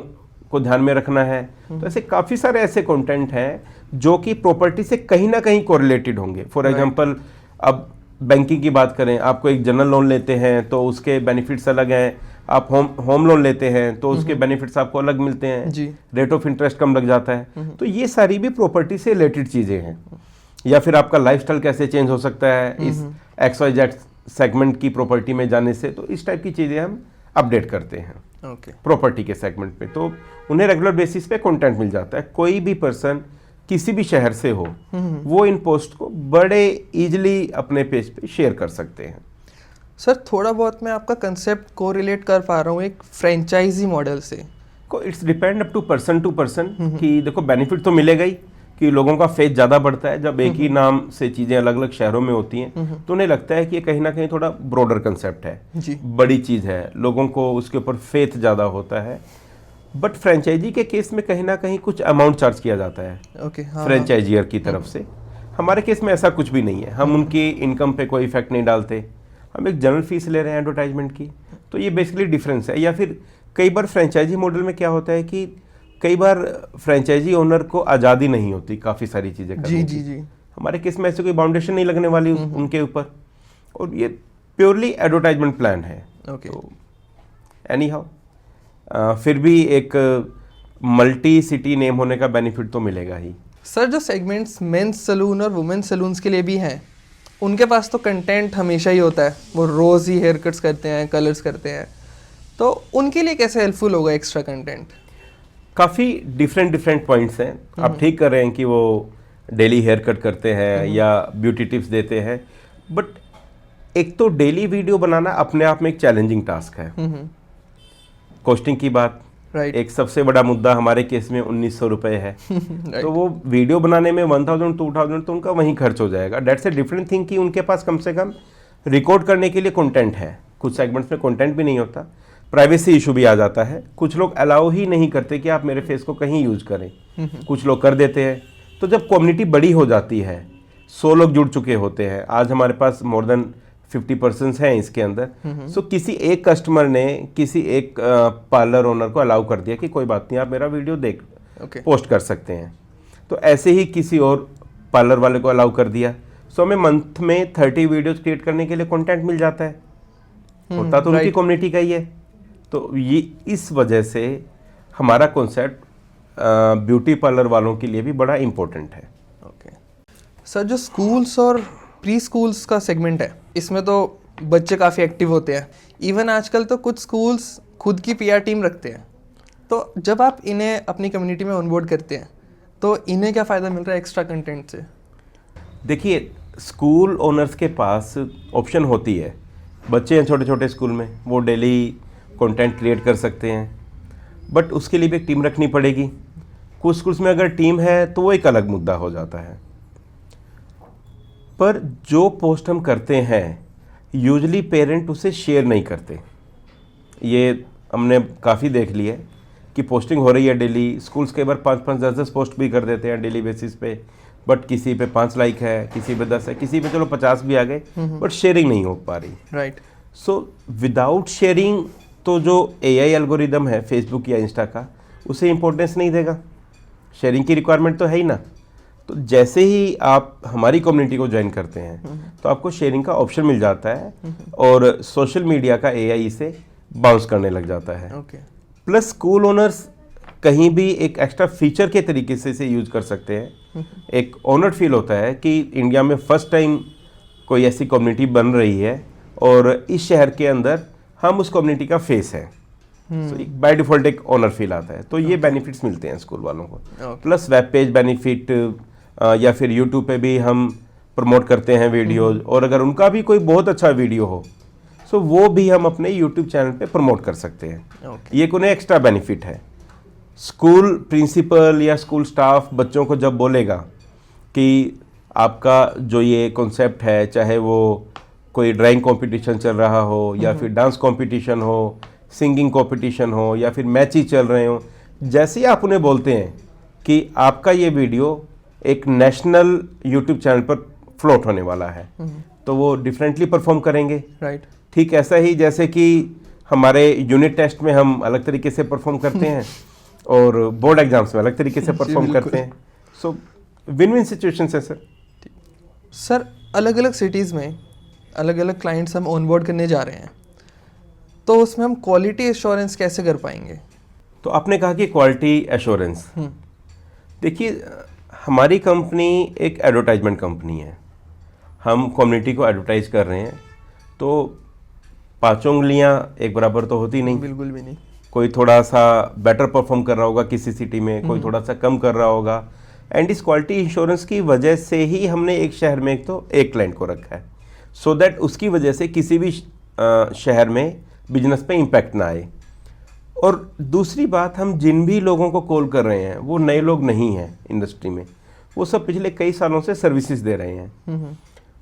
B: को ध्यान में रखना है। तो ऐसे काफ़ी सारे ऐसे कंटेंट हैं जो कि प्रॉपर्टी से कहीं ना कहीं कोरिलेटेड होंगे। फॉर एग्जांपल, अब बैंकिंग की बात करें, आपको एक जनरल लोन लेते हैं तो उसके बेनिफिट्स अलग हैं, आप होम लोन लेते हैं तो उसके बेनिफिट्स आपको अलग मिलते हैं, रेट ऑफ इंटरेस्ट कम लग जाता है। तो ये सारी भी प्रॉपर्टी से रिलेटेड चीज़ें हैं। या फिर आपका लाइफस्टाइल कैसे चेंज हो सकता है इस XYZ सेगमेंट की प्रॉपर्टी में जाने से, तो इस टाइप की चीज़ें हम अपडेट करते हैं प्रॉपर्टी के सेगमेंट पे। तो उन्हें रेगुलर बेसिस पे कंटेंट मिल जाता है। कोई भी पर्सन किसी भी शहर से हो, वो इन पोस्ट को बड़े इजीली अपने पेज पे शेयर कर सकते हैं।
A: सर थोड़ा बहुत मैं आपका कंसेप्ट को रिलेट कर पा रहा हूँ एक फ्रेंचाइजी मॉडल से।
B: It's depend up to person कि देखो, बेनिफिट तो मिलेगा ही कि लोगों का फेथ ज़्यादा बढ़ता है जब एक ही नाम से चीज़ें अलग अलग शहरों में होती हैं, तो उन्हें लगता है कि ये कहीं ना कहीं थोड़ा ब्रॉडर कंसेप्ट है, बड़ी चीज़ है, लोगों को उसके ऊपर फेथ ज़्यादा होता है। बट फ्रेंचाइजी के केस में कहीं ना कहीं कुछ अमाउंट चार्ज किया जाता है फ्रेंचाइजियर की तरफ से। हमारे केस में ऐसा कुछ भी नहीं है, हम उनकी इनकम पे कोई इफेक्ट नहीं डालते, हम एक जनरल फीस ले रहे हैं एडवर्टाइजमेंट की। तो ये बेसिकली डिफरेंस है। या फिर कई बार फ्रेंचाइजी मॉडल में क्या होता है कि कई बार फ्रेंचाइजी ओनर को आज़ादी नहीं होती काफ़ी सारी चीज़ें करने की। जी। हमारे केस में ऐसे कोई बाउंडेशन नहीं लगने वाली उनके ऊपर, और ये प्योरली एडवर्टाइजमेंट प्लान है। तो एनी हाउ फिर भी एक मल्टी सिटी नेम होने का बेनिफिट तो मिलेगा ही।
A: सर जो सेगमेंट्स मेंस सलून और वुमेन्स सलून्स के लिए भी हैं, उनके पास तो कंटेंट हमेशा ही होता है, वो रोज़ ही हेयर कट्स करते हैं, कलर्स करते हैं, तो उनके लिए कैसे हेल्पफुल होगा एक्स्ट्रा कंटेंट?
B: काफ़ी डिफरेंट पॉइंट्स हैं। आप ठीक कर रहे हैं कि वो डेली हेयर कट करते हैं या ब्यूटी टिप्स देते हैं, बट एक तो डेली वीडियो बनाना अपने आप में एक चैलेंजिंग टास्क है। कॉस्टिंग की बात, एक सबसे बड़ा मुद्दा हमारे केस में 1900 रुपये है। तो वो वीडियो बनाने में 1000 2000 तो उनका वहीं खर्च हो जाएगा। डेट्स ए डिफरेंट थिंग कि उनके पास कम से कम रिकॉर्ड करने के लिए कंटेंट है। कुछ सेगमेंट्स में कंटेंट भी नहीं होता, प्राइवेसी इशू भी आ जाता है। कुछ लोग अलाउ ही नहीं करते कि आप मेरे फेस को कहीं यूज करें, कुछ लोग कर देते हैं। तो जब कम्युनिटी बड़ी हो जाती है, 100 लोग जुड़ चुके होते हैं, आज हमारे पास मोर देन 50% हैं इसके अंदर। सो किसी एक कस्टमर ने किसी एक पार्लर ओनर को अलाउ कर दिया कि कोई बात नहीं, आप मेरा वीडियो देख पोस्ट कर सकते हैं। तो ऐसे ही किसी और पार्लर वाले को अलाउ कर दिया। सो हमें मंथ में 30 वीडियोस क्रिएट करने के लिए कंटेंट मिल जाता है। होता तो उनकी कम्युनिटी का ही है। तो ये इस वजह से हमारा कॉन्सेप्ट ब्यूटी पार्लर वालों के लिए भी बड़ा इम्पोर्टेंट है।
A: सर जो स्कूल्स और प्री स्कूल्स का सेगमेंट है, इसमें तो बच्चे काफ़ी एक्टिव होते हैं। इवन आजकल तो कुछ स्कूल्स खुद की PR टीम रखते हैं। तो जब आप इन्हें अपनी कम्युनिटी में ऑनबोर्ड करते हैं तो इन्हें क्या फ़ायदा मिल रहा है एक्स्ट्रा कंटेंट से?
B: देखिए, स्कूल ओनर्स के पास ऑप्शन होती है। बच्चे हैं छोटे छोटे स्कूल में, वो डेली कंटेंट क्रिएट कर सकते हैं, बट उसके लिए भी एक टीम रखनी पड़ेगी। कुछ स्कूल्स में अगर टीम है तो वो एक अलग मुद्दा हो जाता है। पर जो पोस्ट हम करते हैं यूजली पेरेंट उसे शेयर नहीं करते। ये हमने काफ़ी देख लिया है कि पोस्टिंग हो रही है डेली, स्कूल्स के बार 5-5 10-10 पोस्ट भी कर देते हैं डेली बेसिस पे, बट किसी पे 5 लाइक है, किसी पे 10 है, किसी पे चलो 50 भी आ गए, बट शेयरिंग नहीं हो पा रही।
A: राइट।
B: सो विदाउट शेयरिंग तो जो एआई एल्गोरिदम है फेसबुक या इंस्टा का, उसे इंपॉर्टेंस नहीं देगा। शेयरिंग की रिक्वायरमेंट तो है ही ना। तो जैसे ही आप हमारी कम्युनिटी को ज्वाइन करते हैं तो आपको शेयरिंग का ऑप्शन मिल जाता है और सोशल मीडिया का एआई इसे बाउंस करने लग जाता है।
A: ओके।
B: प्लस स्कूल ओनर्स कहीं भी एक एक्स्ट्रा फीचर के तरीके से इसे यूज कर सकते हैं। एक ऑनर्ड फील होता है कि इंडिया में फर्स्ट टाइम कोई ऐसी कम्युनिटी बन रही है और इस शहर के अंदर हम उस कम्युनिटी का फेस है। So, बाय डिफॉल्ट एक ऑनर फील आता है। तो ये बेनिफिट्स मिलते हैं स्कूल वालों को। प्लस वेब पेज बेनिफिट या फिर यूट्यूब पे भी हम प्रमोट करते हैं वीडियोज, और अगर उनका भी कोई बहुत अच्छा वीडियो हो सो वो भी हम अपने यूट्यूब चैनल पे प्रमोट कर सकते हैं। ये एक उन्हें एक्स्ट्रा बेनिफिट है। स्कूल प्रिंसिपल या स्कूल स्टाफ बच्चों को जब बोलेगा कि आपका जो ये कॉन्सेप्ट है, चाहे वो कोई ड्राइंग कंपटीशन चल रहा हो या फिर डांस कंपटीशन हो, सिंगिंग कंपटीशन हो या फिर मैच ही चल रहे हो, जैसे ही आप उन्हें बोलते हैं कि आपका ये वीडियो एक नेशनल यूट्यूब चैनल पर फ्लोट होने वाला है, तो वो डिफरेंटली परफॉर्म करेंगे।
A: राइट।
B: ठीक ऐसा ही जैसे कि हमारे यूनिट टेस्ट में हम अलग तरीके से परफॉर्म करते हैं और बोर्ड एग्जाम्स में अलग तरीके से परफॉर्म करते हैं। सो विन विन सिचुएशन है सर।
A: सर, अलग अलग सिटीज़ में अलग अलग क्लाइंट्स हम ऑनबोर्ड करने जा रहे हैं, तो उसमें हम क्वालिटी एश्योरेंस कैसे कर पाएंगे?
B: तो आपने कहा कि क्वालिटी एश्योरेंस, देखिए हमारी कंपनी एक एडवर्टाइजमेंट कंपनी है। हम कम्युनिटी को एडवर्टाइज कर रहे हैं, तो पांचों उंगलियां एक बराबर तो होती नहीं।
A: बिल्कुल भी नहीं।
B: कोई थोड़ा सा बेटर परफॉर्म कर रहा होगा किसी सिटी में, कोई थोड़ा सा कम कर रहा होगा। एंड इस क्वालिटी इंश्योरेंस की वजह से ही हमने एक शहर में एक क्लाइंट को रखा है, सो दैट उसकी वजह से किसी भी शहर में बिजनेस पे इम्पैक्ट ना आए। और दूसरी बात, हम जिन भी लोगों को कॉल कर रहे हैं वो नए लोग नहीं हैं इंडस्ट्री में, वो सब पिछले कई सालों से सर्विसेज दे रहे हैं।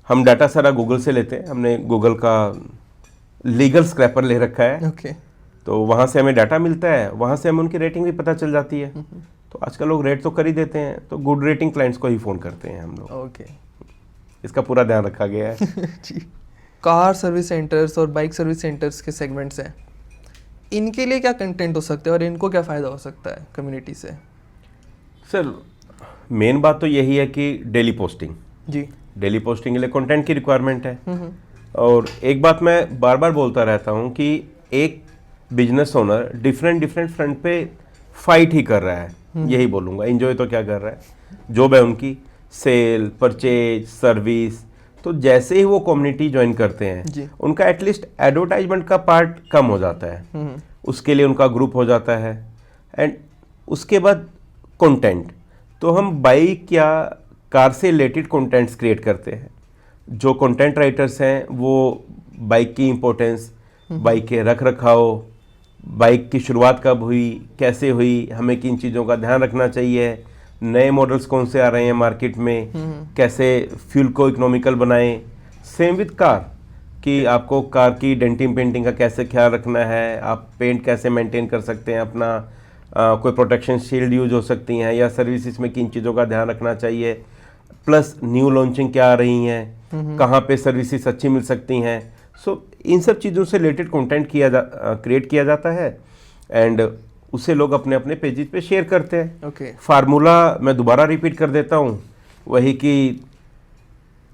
B: हम डाटा सारा गूगल से लेते हैं, हमने गूगल का लीगल स्क्रैपर ले रखा है।
A: ओके।
B: तो वहाँ से हमें डाटा मिलता है, वहाँ से हमें उनकी रेटिंग भी पता चल जाती है। तो आजकल लोग रेट तो कर ही देते हैं, तो गुड रेटिंग क्लाइंट्स को ही फ़ोन करते हैं हम लोग।
A: ओके।
B: इसका पूरा ध्यान रखा गया है।
A: जी। कार सर्विस सेंटर्स और बाइक सर्विस सेंटर्स के सेगमेंट्स हैं, इनके लिए क्या कंटेंट हो सकते हैं और इनको क्या फ़ायदा हो सकता है कम्युनिटी से?
B: सर, मेन बात तो यही है कि डेली पोस्टिंग।
A: जी।
B: डेली पोस्टिंग के लिए कंटेंट की रिक्वायरमेंट है। और एक बात मैं बार बार बोलता रहता हूँ कि एक बिजनेस ओनर डिफरेंट फ्रंट पे फाइट ही कर रहा है। यही बोलूँगा, एंजॉय तो क्या कर रहा है, जॉब है उनकी, सेल, परचेज, सर्विस। तो जैसे ही वो कम्युनिटी ज्वाइन करते हैं, उनका एटलीस्ट एडवर्टाइजमेंट का पार्ट कम हो जाता है, उसके लिए उनका ग्रुप हो जाता है। एंड उसके बाद कंटेंट, तो हम बाइक या कार से रिलेटेड कंटेंट्स क्रिएट करते हैं। जो कंटेंट राइटर्स हैं वो बाइक की इम्पोर्टेंस, बाइक के रख रखाव, बाइक की शुरुआत कब हुई, कैसे हुई, हमें किन चीज़ों का ध्यान रखना चाहिए, नए मॉडल्स कौन से आ रहे हैं मार्केट में, कैसे फ्यूल को इकोनॉमिकल बनाएं। सेम विद कार, कि आपको कार की डेंटिंग पेंटिंग का कैसे ख्याल रखना है, आप पेंट कैसे मेंटेन कर सकते हैं अपना, कोई प्रोटेक्शन शील्ड यूज हो सकती हैं, या सर्विसेज में किन चीज़ों का ध्यान रखना चाहिए। प्लस न्यू लॉन्चिंग क्या आ रही हैं, कहाँ पे सर्विसेज अच्छी मिल सकती हैं। सो इन सब चीज़ों से रिलेटेड कंटेंट क्रिएट किया जाता है एंड उसे लोग अपने अपने पेजेस पे शेयर करते हैं।
A: ओके।
B: फार्मूला मैं दोबारा रिपीट कर देता हूँ, वही कि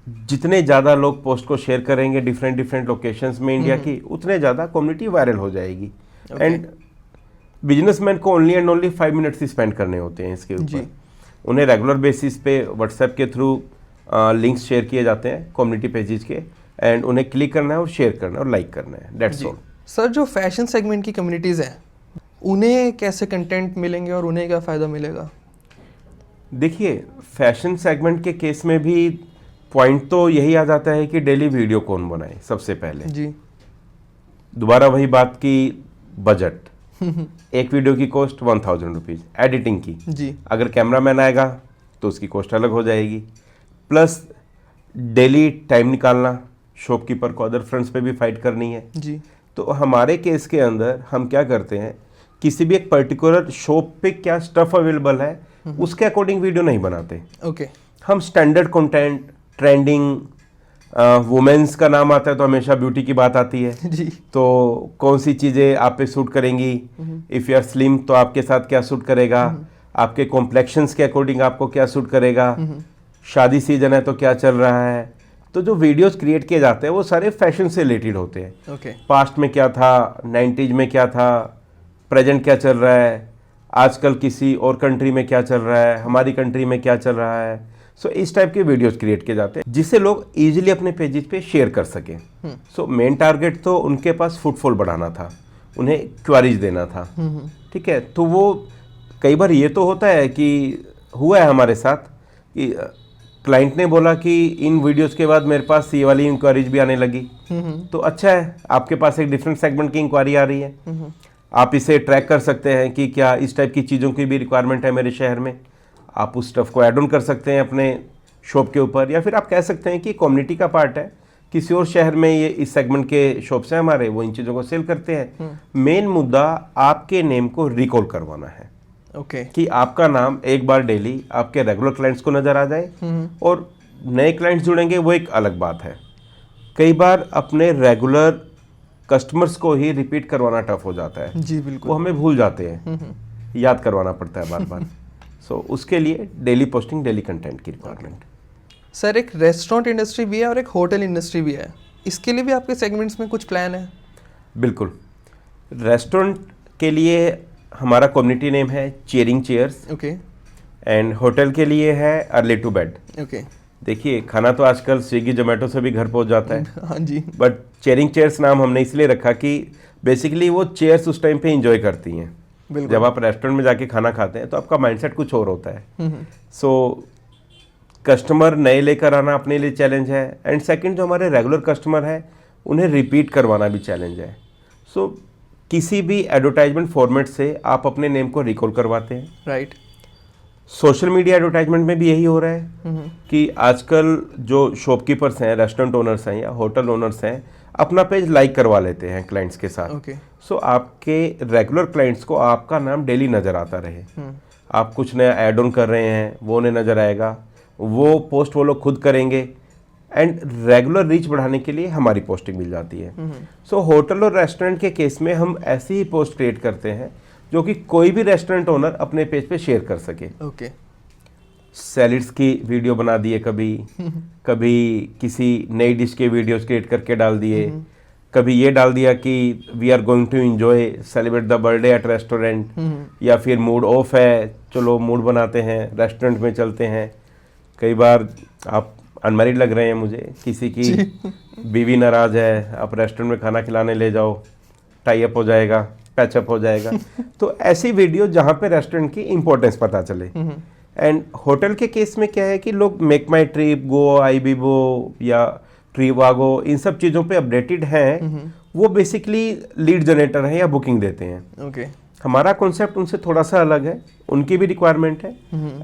B: जितने ज़्यादा लोग पोस्ट को शेयर करेंगे डिफरेंट लोकेशंस में इंडिया की, उतने ज़्यादा कम्युनिटी वायरल हो जाएगी। एंड बिजनेसमैन को only and only 5 minutes he spend करने होते हैं इसके ऊपर। उन्हें रेगुलर बेसिस पे व्हाट्सएप के थ्रू लिंक्स शेयर किए जाते हैं कम्युनिटी पेजेस के, एंड उन्हें क्लिक करना है और शेयर करना है और लाइक करना है, दैट्स ऑल।
A: सर, जो फैशन सेगमेंट की कम्युनिटीज़ हैं, उन्हें कैसे कंटेंट मिलेंगे और उन्हें क्या फ़ायदा मिलेगा?
B: देखिए, फैशन सेगमेंट के केस में भी पॉइंट तो यही आ जाता है कि डेली वीडियो कौन बनाए सबसे पहले।
A: जी।
B: दोबारा वही बात की, बजट। एक वीडियो की कॉस्ट 1000 रुपीज़ एडिटिंग की।
A: जी।
B: अगर कैमरामैन आएगा तो उसकी कॉस्ट अलग हो जाएगी। प्लस डेली टाइम निकालना, शॉपकीपर को अदर फ्रंट्स पे भी फाइट करनी है
A: जी।
B: तो हमारे केस के अंदर हम क्या करते हैं, किसी भी एक पर्टिकुलर शॉप पे क्या स्टफ अवेलेबल है उसके अकॉर्डिंग वीडियो नहीं बनाते।
A: ओके।
B: हम स्टैंडर्ड कंटेंट, ट्रेंडिंग, वुमेन्स का नाम आता है तो हमेशा ब्यूटी की बात आती है
A: जी।
B: तो कौन सी चीज़ें आप पे सूट करेंगी, इफ़ यू आर स्लिम तो आपके साथ क्या सूट करेगा, आपके कॉम्प्लेक्शंस के अकॉर्डिंग आपको क्या सूट करेगा, शादी सीजन है तो क्या चल रहा है। तो जो वीडियोस क्रिएट किए जाते हैं वो सारे फैशन से रिलेटेड होते हैं।
A: ओके।
B: पास्ट में क्या था, 90s में क्या था, प्रेजेंट क्या चल रहा है, आजकल किसी और कंट्री में क्या चल रहा है, हमारी कंट्री में क्या चल रहा है। सो इस टाइप के वीडियोस क्रिएट किए जाते हैं जिससे लोग इजीली अपने पेजेस पे शेयर कर सकें। सो मेन टारगेट तो उनके पास फुटफॉल बढ़ाना था, उन्हें क्वेरीज देना था। ठीक है, तो वो कई बार ये तो होता है कि हुआ है हमारे साथ कि क्लाइंट ने बोला कि इन वीडियोस के बाद मेरे पास ये वाली इंक्वायरीज भी आने लगी। तो अच्छा है, आपके पास एक डिफरेंट सेगमेंट की इंक्वायरी आ रही है, आप इसे ट्रैक कर सकते हैं कि क्या इस टाइप की चीज़ों की भी रिक्वायरमेंट है मेरे शहर में। आप उस स्टफ को ऐड ऑन कर सकते हैं अपने शॉप के ऊपर, या फिर आप कह सकते हैं कि कम्युनिटी का पार्ट है, किसी और शहर में ये इस सेगमेंट के शॉप्स हैं हमारे, वो इन चीज़ों को सेल करते हैं। मेन मुद्दा आपके नेम को रिकॉल करवाना है।
A: ओके।
B: कि आपका नाम एक बार डेली आपके रेगुलर क्लाइंट्स को नज़र आ जाए, और नए क्लाइंट्स जुड़ेंगे वो एक अलग बात है। कई बार अपने रेगुलर कस्टमर्स को ही रिपीट करवाना टफ हो जाता है।
A: जी बिल्कुल।
B: वो हमें भूल जाते हैं, याद करवाना पड़ता है बार बार। सो उसके लिए डेली पोस्टिंग, डेली कंटेंट की रिक्वायरमेंट।
A: सर, एक रेस्टोरेंट इंडस्ट्री भी है और एक होटल इंडस्ट्री भी है, इसके लिए भी आपके सेगमेंट्स में कुछ प्लान है?
B: बिल्कुल। रेस्टोरेंट के लिए हमारा कम्युनिटी नेम है chairing chairs.
A: Okay.
B: And hotel के लिए है अर्ली टू बेड।
A: ओके।
B: देखिए, खाना तो आजकल स्विगी जोमेटो से भी घर पहुंच जाता है।
A: हाँ जी।
B: बट चेयरिंग चेयर्स नाम हमने इसलिए रखा कि बेसिकली वो चेयर्स उस टाइम पे इंजॉय करती हैं।
A: बिल्कुल।
B: जब आप रेस्टोरेंट में जाके खाना खाते हैं तो आपका माइंडसेट कुछ और होता है। सो कस्टमर नए लेकर आना अपने लिए चैलेंज है, एंड सेकंड जो हमारे रेगुलर कस्टमर है उन्हें रिपीट करवाना भी चैलेंज है। सो किसी भी एडवर्टाइजमेंट फॉर्मेट से आप अपने नेम को रिकॉल करवाते हैं।
A: राइट।
B: सोशल मीडिया एडवर्टाइजमेंट में भी यही हो रहा है कि आजकल जो शॉपकीपर्स हैं, रेस्टोरेंट ओनर्स हैं या होटल ओनर्स हैं, अपना पेज लाइक करवा लेते हैं क्लाइंट्स के साथ।
A: ओके।
B: सो आपके रेगुलर क्लाइंट्स को आपका नाम डेली नज़र आता रहे। आप कुछ नया ऐड ऑन कर रहे हैं वो उन्हें नज़र आएगा, वो पोस्ट वो लोग खुद करेंगे, एंड रेगुलर रीच बढ़ाने के लिए हमारी पोस्टिंग मिल जाती है। सो होटल और रेस्टोरेंट के केस में हम ऐसी ही पोस्ट क्रिएट करते हैं जो कि कोई भी रेस्टोरेंट ओनर अपने पेज पे शेयर कर सके।
A: ओके।
B: सैलिड्स की वीडियो बना दिए, कभी किसी नई डिश के वीडियोस क्रिएट करके डाल दिए, कभी ये डाल दिया कि we are going to enjoy celebrate the birthday at restaurant, या फिर मूड ऑफ है, चलो मूड बनाते हैं, रेस्टोरेंट में चलते हैं। कई बार आप अनमैरिड लग रहे हैं मुझे, किसी की बीवी नाराज है, आप रेस्टोरेंट में खाना खिलाने ले जाओ, टाई अप हो जाएगा, पैचअप हो जाएगा। तो ऐसी वीडियो जहाँ पे रेस्टोरेंट की इंपॉर्टेंस पता चले। एंड होटल के केस में क्या है कि लोग मेक माई ट्रिप, गो, आईबीबो या ट्रिवागो, इन सब चीज़ों पे अपडेटेड हैं। वो बेसिकली लीड जनरेटर है या बुकिंग देते हैं।
A: ओके।
B: हमारा कॉन्सेप्ट उनसे थोड़ा सा अलग है, उनकी भी रिक्वायरमेंट है।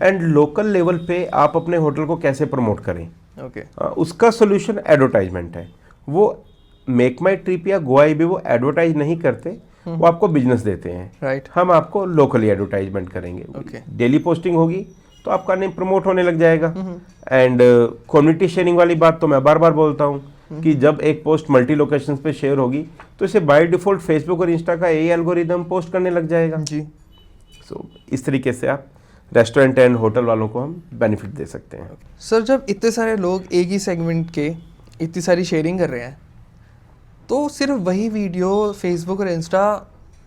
B: एंड लोकल लेवल पे आप अपने होटल को कैसे प्रमोट करें,
A: ओके।
B: उसका सोल्यूशन एडवर्टाइजमेंट है। वो मेक माई ट्रिप या गो आईबीबो वो एडवर्टाइज नहीं करते, वो आपको बिजनेस देते हैं।
A: राइट।
B: हम आपको लोकली एडवर्टाइजमेंट करेंगे।
A: ओके।
B: डेली पोस्टिंग होगी तो आपका नेम प्रमोट होने लग जाएगा। एंड कम्युनिटी शेयरिंग वाली बात तो मैं बार बार बोलता हूँ कि जब एक पोस्ट मल्टी लोकेशंस पे शेयर होगी तो इसे बाय डिफॉल्ट फेसबुक और इंस्टा का यही एल्गोरिदम पोस्ट करने लग जाएगा।
A: जी।
B: सो इस तरीके से आप रेस्टोरेंट एंड होटल वालों को हम बेनिफिट दे सकते हैं।
A: सर, जब इतने सारे लोग एक ही सेगमेंट के इतनी सारी शेयरिंग कर रहे हैं तो सिर्फ वही वीडियो फेसबुक और इंस्टा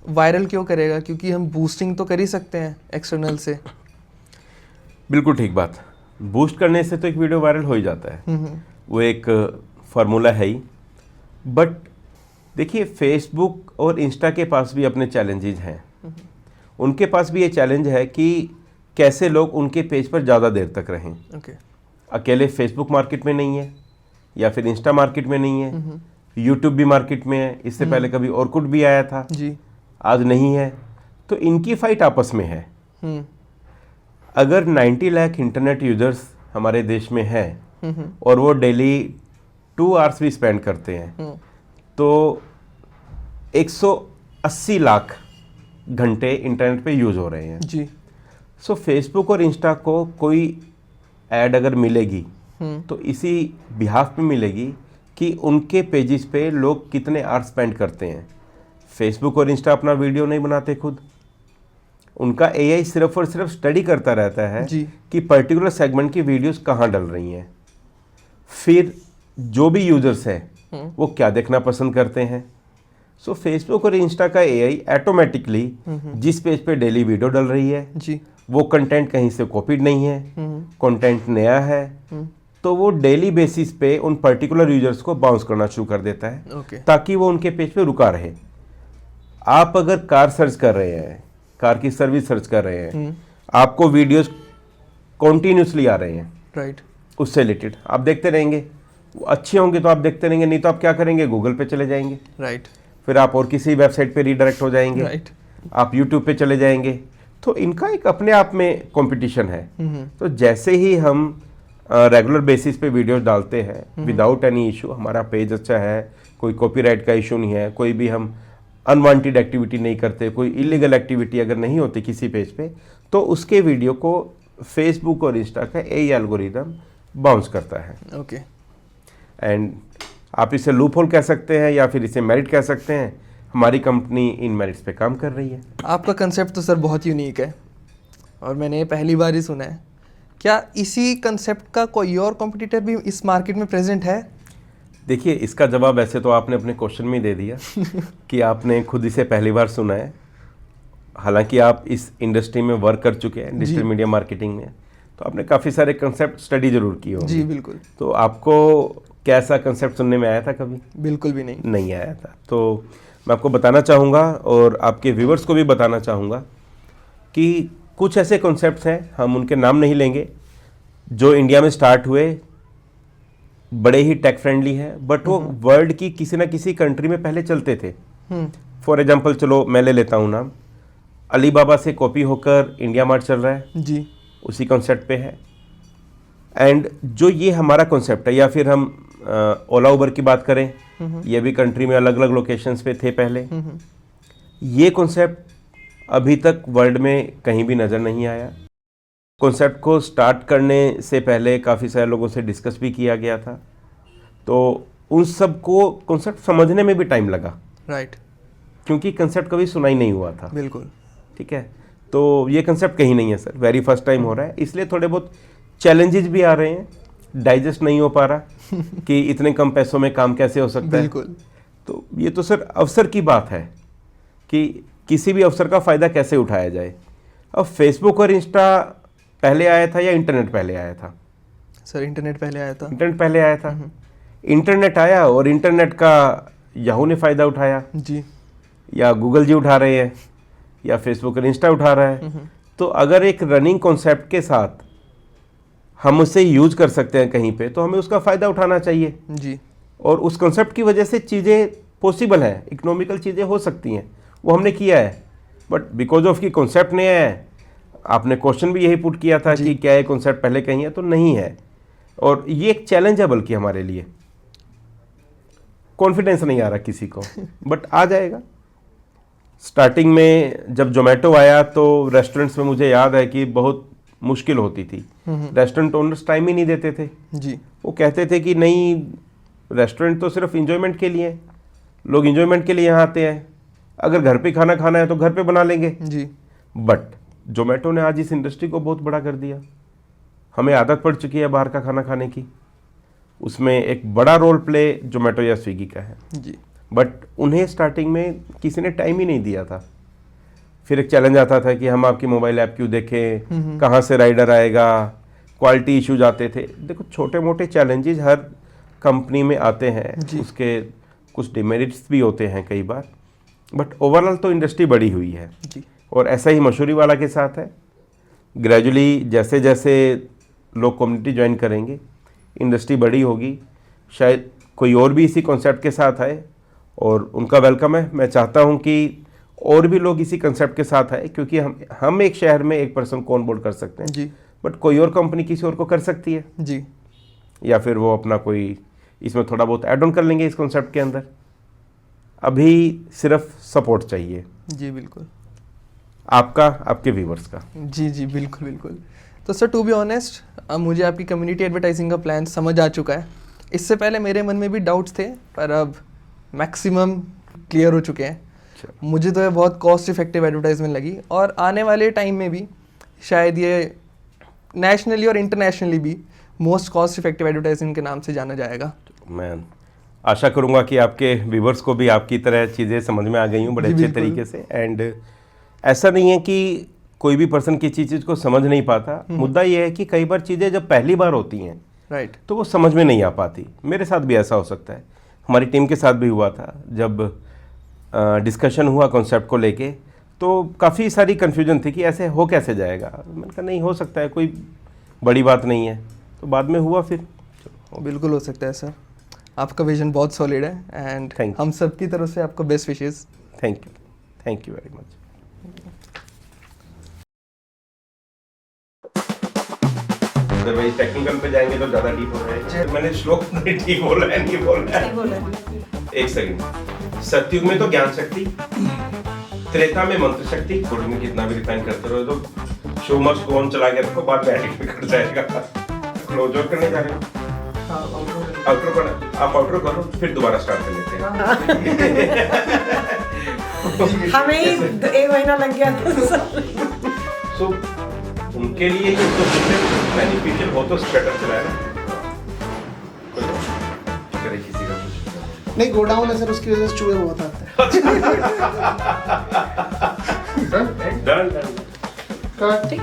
A: वायरल क्यों करेगा? क्योंकि हम बूस्टिंग तो कर ही सकते हैं एक्सटर्नल से।
B: बिल्कुल ठीक बात। बूस्ट करने से तो एक वीडियो वायरल हो ही जाता है, वो एक फार्मूला है ही। बट देखिए, फेसबुक और इंस्टा के पास भी अपने चैलेंजेस हैं। उनके पास भी ये चैलेंज है कि कैसे लोग उनके पेज पर ज़्यादा देर तक रहें।
A: ओके।
B: अकेले फेसबुक मार्केट में नहीं है या फिर इंस्टा मार्केट में नहीं है, यूट्यूब भी मार्केट में है। इससे पहले कभी ऑर्कुट भी आया था
A: जी,
B: आज नहीं है। तो इनकी फाइट आपस में है। अगर 90 लाख इंटरनेट यूजर्स हमारे देश में है और वो डेली 2 आवर्स भी स्पेंड करते हैं, तो 180 लाख घंटे इंटरनेट पे यूज़ हो रहे हैं
A: जी।
B: सो फेसबुक और इंस्टा को कोई ऐड अगर मिलेगी तो इसी बिहाफ पे मिलेगी कि उनके पेजेस पे लोग कितने आवर स्पेंड करते हैं। फेसबुक और इंस्टा अपना वीडियो नहीं बनाते खुद, उनका एआई सिर्फ और सिर्फ स्टडी करता रहता है
A: जी।
B: कि पर्टिकुलर सेगमेंट की वीडियोस कहाँ डल रही हैं, फिर जो भी यूजर्स हैं वो क्या देखना पसंद करते हैं। सो फेसबुक और इंस्टा का एआई ऑटोमेटिकली जिस पेज पे डेली वीडियो डल रही है
A: जी।
B: वो कंटेंट कहीं से कॉपीड नहीं है, कंटेंट नया है, तो वो डेली बेसिस पे उन पर्टिकुलर यूजर्स को बाउंस करना शुरू कर देता है
A: ओके।
B: ताकि वो उनके पेज पे रुका रहे। आप अगर कार सर्च कर रहे हैं, कार की सर्विस सर्च कर रहे हैं, आपको वीडियोस कॉन्टिन्यूसली आ रहे हैं
A: राइट।
B: उससे रिलेटेड, आप देखते रहेंगे, वो अच्छे होंगे तो आप देखते रहेंगे, नहीं तो आप क्या करेंगे, गूगल पे चले जाएंगे,
A: राइट।
B: फिर आप और किसी वेबसाइट पे रीडायरेक्ट हो जाएंगे,
A: राइट।
B: आप यूट्यूब पे चले जाएंगे। तो इनका एक अपने आप में कंपटीशन है। तो जैसे ही हम रेगुलर बेसिस पे वीडियोस डालते हैं विदाउट एनी इशू, हमारा पेज अच्छा है, कोई कॉपीराइट का इशू नहीं है, कोई भी हम अनवांटेड एक्टिविटी नहीं करते, कोई इलीगल एक्टिविटी अगर नहीं होती किसी पेज पे, तो उसके वीडियो को फेसबुक और इंस्टा का एआई एल्गोरिदम बाउंस करता है।
A: ओके।
B: एंड आप इसे लूप होल कह सकते हैं या फिर इसे मेरिट कह सकते हैं। हमारी कंपनी इन मेरिट्स पे काम कर रही है।
A: आपका कंसेप्ट तो सर बहुत यूनिक है और मैंने ये पहली बार ही सुना है। क्या इसी कंसेप्ट का कोई और कॉम्पिटिटर भी इस मार्केट में प्रेजेंट है?
B: देखिए, इसका जवाब ऐसे तो आपने अपने क्वेश्चन में दे दिया कि आपने खुद इसे पहली बार सुना है। हालांकि आप इस इंडस्ट्री में वर्क कर चुके हैं, डिजिटल मीडिया मार्केटिंग में, तो आपने काफ़ी सारे कंसेप्ट स्टडी जरूर किए होंगे।
A: जी बिल्कुल।
B: तो आपको कैसा कंसेप्ट सुनने में आया था कभी?
A: बिल्कुल भी नहीं
B: आया था। तो मैं आपको बताना चाहूँगा और आपके व्यूवर्स को भी बताना चाहूँगा कि कुछ ऐसे कॉन्सेप्ट्स हैं, हम उनके नाम नहीं लेंगे, जो इंडिया में स्टार्ट हुए, बड़े ही टेक फ्रेंडली हैं, बट वो वर्ल्ड की किसी ना किसी कंट्री में पहले चलते थे। फॉर एग्जांपल, चलो मैं ले लेता हूँ नाम, अलीबाबा से कॉपी होकर इंडिया मार्ट चल रहा है
A: जी,
B: उसी कॉन्सेप्ट पे है। एंड जो ये हमारा कॉन्सेप्ट है, या फिर हम ओला उबर की बात करें, ये भी कंट्री में अलग अलग लोकेशंस पे थे पहले। ये कॉन्सेप्ट अभी तक वर्ल्ड में कहीं भी नज़र नहीं आया। कॉन्सेप्ट को स्टार्ट करने से पहले काफ़ी सारे लोगों से डिस्कस भी किया गया था, तो उन सब को कॉन्सेप्ट समझने में भी टाइम लगा,
A: राइट,
B: क्योंकि कॉन्सेप्ट कभी सुना ही नहीं हुआ था।
A: बिल्कुल।
B: ठीक है, तो ये कॉन्सेप्ट कहीं नहीं है सर, वेरी फर्स्ट टाइम हो रहा है, इसलिए थोड़े बहुत चैलेंजेस भी आ रहे हैं, डाइजेस्ट नहीं हो पा रहा कि इतने कम पैसों में काम कैसे हो सकता है।
A: बिल्कुल।
B: तो ये तो सर अवसर की बात है कि किसी भी अवसर का फ़ायदा कैसे उठाया जाए। अब फेसबुक और इंस्टा पहले आया था या इंटरनेट पहले आया था?
A: सर इंटरनेट पहले आया था।
B: इंटरनेट पहले आया था। इंटरनेट आया और इंटरनेट का याहू ने फ़ायदा उठाया,
A: जी,
B: या गूगल जी उठा रहे हैं, या फेसबुक और इंस्टा उठा रहा है। तो अगर एक रनिंग कॉन्सेप्ट के साथ हम उसे यूज कर सकते हैं कहीं पे, तो हमें उसका फ़ायदा उठाना चाहिए।
A: जी,
B: और उस कॉन्सेप्ट की वजह से चीज़ें पॉसिबल हैं, इकोनॉमिकल चीज़ें हो सकती हैं, वो हमने किया है। बट बिकॉज ऑफ की कॉन्सेप्ट नहीं है, आपने क्वेश्चन भी यही पुट किया था कि क्या ये कॉन्सेप्ट पहले कहीं है, तो नहीं है। और ये एक चैलेंज है बल्कि हमारे लिए, कॉन्फिडेंस नहीं आ रहा किसी को, बट आ जाएगा। स्टार्टिंग में जब जोमेटो आया तो रेस्टोरेंट्स में मुझे याद है कि बहुत मुश्किल होती थी, रेस्टोरेंट ओनर्स टाइम ही नहीं देते थे।
A: जी,
B: वो कहते थे कि नहीं, रेस्टोरेंट तो सिर्फ इंजॉयमेंट के लिए है, लोग इंजॉयमेंट के लिए यहाँ आते हैं, अगर घर पे खाना खाना है तो घर पे बना लेंगे।
A: जी,
B: बट जोमेटो ने आज इस इंडस्ट्री को बहुत बड़ा कर दिया, हमें आदत पड़ चुकी है बाहर का खाना खाने की, उसमें एक बड़ा रोल प्ले जोमेटो या स्विगी का है।
A: जी,
B: बट उन्हें स्टार्टिंग में किसी ने टाइम ही नहीं दिया था। फिर एक चैलेंज आता था कि हम आपकी मोबाइल ऐप क्यों देखें, कहाँ से राइडर आएगा, क्वालिटी इश्यूज आते थे। देखो, छोटे मोटे चैलेंजेस हर कंपनी में आते हैं, उसके कुछ डिमेरिट्स भी होते हैं कई बार, बट ओवरऑल तो इंडस्ट्री बड़ी हुई है।
A: जी,
B: और ऐसा ही मशहूरी वाला के साथ है, ग्रेजुअली जैसे जैसे लोग कम्युनिटी ज्वाइन करेंगे, इंडस्ट्री बड़ी होगी, शायद कोई और भी इसी कॉन्सेप्ट के साथ आए, और उनका वेलकम है। मैं चाहता हूं कि और भी लोग इसी कंसेप्ट के साथ आए, क्योंकि हम एक शहर में एक पर्सन को ऑनबोर्ड कर सकते हैं,
A: जी,
B: बट कोई और कंपनी किसी और को कर सकती है।
A: जी,
B: या फिर वो अपना कोई इसमें थोड़ा बहुत ऐड ऑन कर लेंगे इस कॉन्सेप्ट के अंदर। अभी सिर्फ सपोर्ट चाहिए
A: जी बिल्कुल।
B: आपका, आपके व्यूवर्स का।
A: जी बिल्कुल बिल्कुल। तो सर टू बी ऑनेस्ट, अब मुझे आपकी कम्युनिटी एडवर्टाइजिंग का प्लान समझ आ चुका है। इससे पहले मेरे मन में भी डाउट्स थे, पर अब मैक्सिमम क्लियर हो चुके हैं। मुझे तो ये बहुत कॉस्ट इफेक्टिव एडवर्टाइजमेंट लगी, और आने वाले टाइम में भी शायद ये नेशनली और इंटरनेशनली भी मोस्ट कॉस्ट इफेक्टिव एडवर्टाइजिंग के नाम से जाना जाएगा।
B: मैं आशा करूंगा कि आपके व्यूवर्स को भी आपकी तरह चीज़ें समझ में आ गई हूँ बड़े
A: जी,
B: अच्छे
A: बिल्कुल।
B: तरीके से। एंड ऐसा नहीं है कि कोई भी पर्सन किसी चीज़ को समझ नहीं पाता। मुद्दा ये है कि कई बार चीज़ें जब पहली बार होती हैं
A: राइट।
B: तो वो समझ में नहीं आ पाती। मेरे साथ भी ऐसा हो सकता है, हमारी टीम के साथ भी हुआ था। जब डिस्कशन हुआ कॉन्सेप्ट को लेके तो काफ़ी सारी कन्फ्यूजन थी कि ऐसे हो कैसे जाएगा। मैंने कहा नहीं हो सकता है, कोई बड़ी बात नहीं है। तो बाद में हुआ फिर।
A: बिल्कुल हो सकता है सर, आपका विजन बहुत सॉलिड है, एंड
B: Thank you.
A: हम सब की तरफ से आपको best wishes.
B: Thank you very much. अगर भाई टेक्निकल पे जाएंगे तो ज़्यादा डीप हो रहा है। मैंने श्लोक नहीं ठीक बोला है, नहीं बोला है। एक सेकंड। सतयुग में तो ज्ञान शक्ति, त्रेता में मंत्र शक्ति, गुरु में कितना भी रिफाइन करते रहो तो शो मस्ट गो ऑन चला गया तो बाद में एडिट भी कर जाएगा। क्लोज आउट करने जा रहे हो? आउटरो करना, आप आउटरो करो फिर दोबारा स्टार्ट कर लेते हैं।
C: हमें ही 1 महीना लग गया था।
B: सो उनके लिए ये तो बेनिफिशियल हो तो स्वेटर चलाए ना। करे किसी का कुछ
D: नहीं, गोडाउन है सर, उसकी वजह से चूहे बहुत आते हैं।
B: Done done.
D: कट।
C: तो